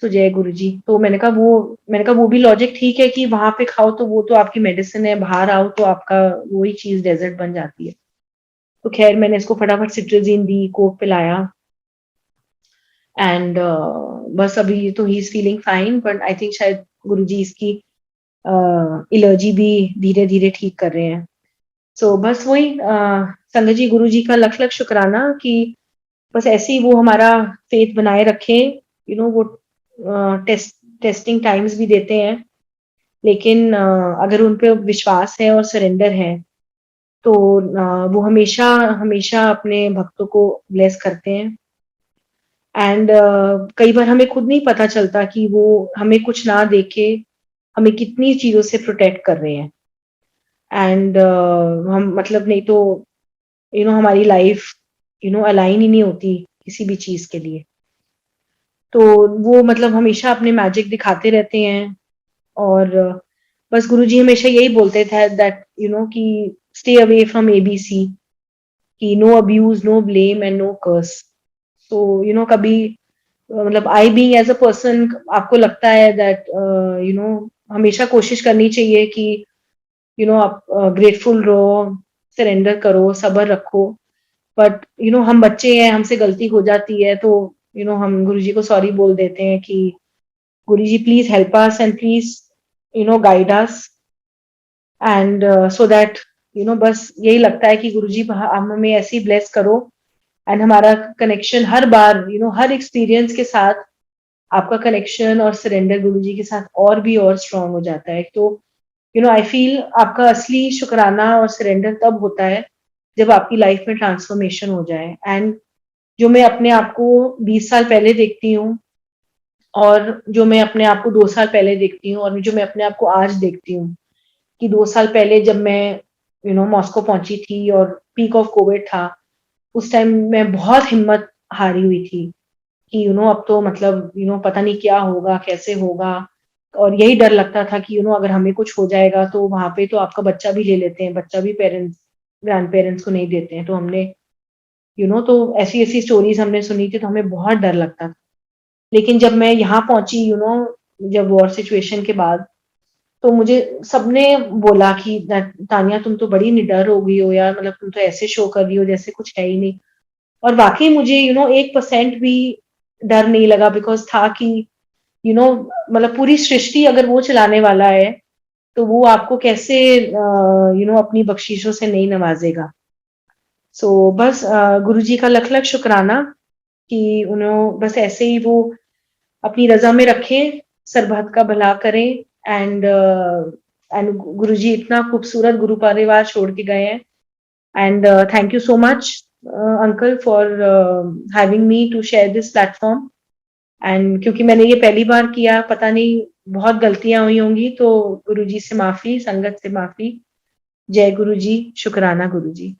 तो जय गुरु जी। तो मैंने कहा वो भी लॉजिक ठीक है कि वहां पे खाओ तो वो तो आपकी मेडिसिन है, बाहर आओ तो आपका वही चीज डेजर्ट बन जाती है। तो खैर मैंने इसको फटाफट सिट्राजिन दी, कोक पिलाया एंड बस अभी तो he is feeling fine. But I think शायद गुरुजी इसकी एलर्जी भी धीरे धीरे ठीक कर रहे हैं। सो बस वही संगत जी, गुरु जी का लख लख शुक्राना कि बस ऐसे ही वो हमारा फेथ बनाए रखें। वो टेस्टिंग टाइम्स भी देते हैं, लेकिन अगर उन पे विश्वास है और सरेंडर है तो वो हमेशा हमेशा अपने भक्तों को ब्लेस करते हैं। एंड कई बार हमें खुद नहीं पता चलता कि वो हमें कुछ ना देके हमें कितनी चीजों से प्रोटेक्ट कर रहे हैं। एंड हम मतलब नहीं तो हमारी लाइफ अलाइन ही नहीं होती किसी भी चीज के लिए। तो वो मतलब हमेशा अपने मैजिक दिखाते रहते हैं। और बस गुरुजी हमेशा यही बोलते थे दैट कि स्टे अवे फ्रॉम एबीसी, कि no abuse, no blame and no curse. तो कभी मतलब I being as a person आपको लगता है दैट हमेशा कोशिश करनी चाहिए कि आप ग्रेटफुल रहो, सरेंडर करो, सब्र रखो। बट हम बच्चे हैं, हमसे गलती हो जाती है तो हम गुरुजी को सॉरी बोल देते हैं कि Guruji please help us and please guide us and so that बस यही लगता है कि गुरुजी हम हमें ऐसे ही ब्लेस करो एंड हमारा कनेक्शन हर बार हर एक्सपीरियंस के साथ आपका कनेक्शन और सरेंडर गुरुजी के साथ और भी और स्ट्रांग हो जाता है। तो आई फील आपका असली शुक्राना और सरेंडर तब होता है जब आपकी लाइफ में ट्रांसफॉर्मेशन हो जाए। एंड जो मैं अपने आप को 20 साल पहले देखती हूँ और जो मैं अपने आप को 2 साल पहले देखती हूँ और जो मैं अपने आप को आज देखती हूँ, कि 2 साल पहले जब मैं मॉस्को पहुंची थी और पीक ऑफ कोविड था, उस टाइम मैं बहुत हिम्मत हारी हुई थी कि अब तो मतलब पता नहीं क्या होगा, कैसे होगा। और यही डर लगता था कि अगर हमें कुछ हो जाएगा तो वहां पे तो आपका बच्चा भी ले लेते हैं, बच्चा भी पेरेंट्स ग्रैंड पेरेंट्स को नहीं देते हैं। तो हमने तो ऐसी ऐसी स्टोरीज हमने सुनी थी तो हमें बहुत डर लगता था। लेकिन जब मैं यहाँ पहुंची जब वॉर सिचुएशन के बाद, तो मुझे सबने बोला कि तानिया तुम तो बड़ी निडर हो गई हो यार, मतलब तुम तो ऐसे शो कर रही हो जैसे कुछ है ही नहीं। और वाकई मुझे 1% भी डर नहीं लगा, बिकॉज था कि मतलब पूरी सृष्टि अगर वो चलाने वाला है तो वो आपको कैसे अपनी बख्शीशों से नहीं नवाजेगा। सो बस गुरु जी का लख लख शुक्राना कि उन्होंने बस ऐसे ही वो अपनी रजा में रखें, सरबत का भला करें। एंड एंड गुरु जी इतना खूबसूरत गुरु परिवार छोड़ के गए हैं। And thank you so much uncle for having me to share this platform and क्योंकि मैंने ये पहली बार किया, पता नहीं बहुत गलतियां हुई होंगी, तो गुरुजी से माफी, संगत से माफी। जय गुरु जी, शुक्राना गुरु जी।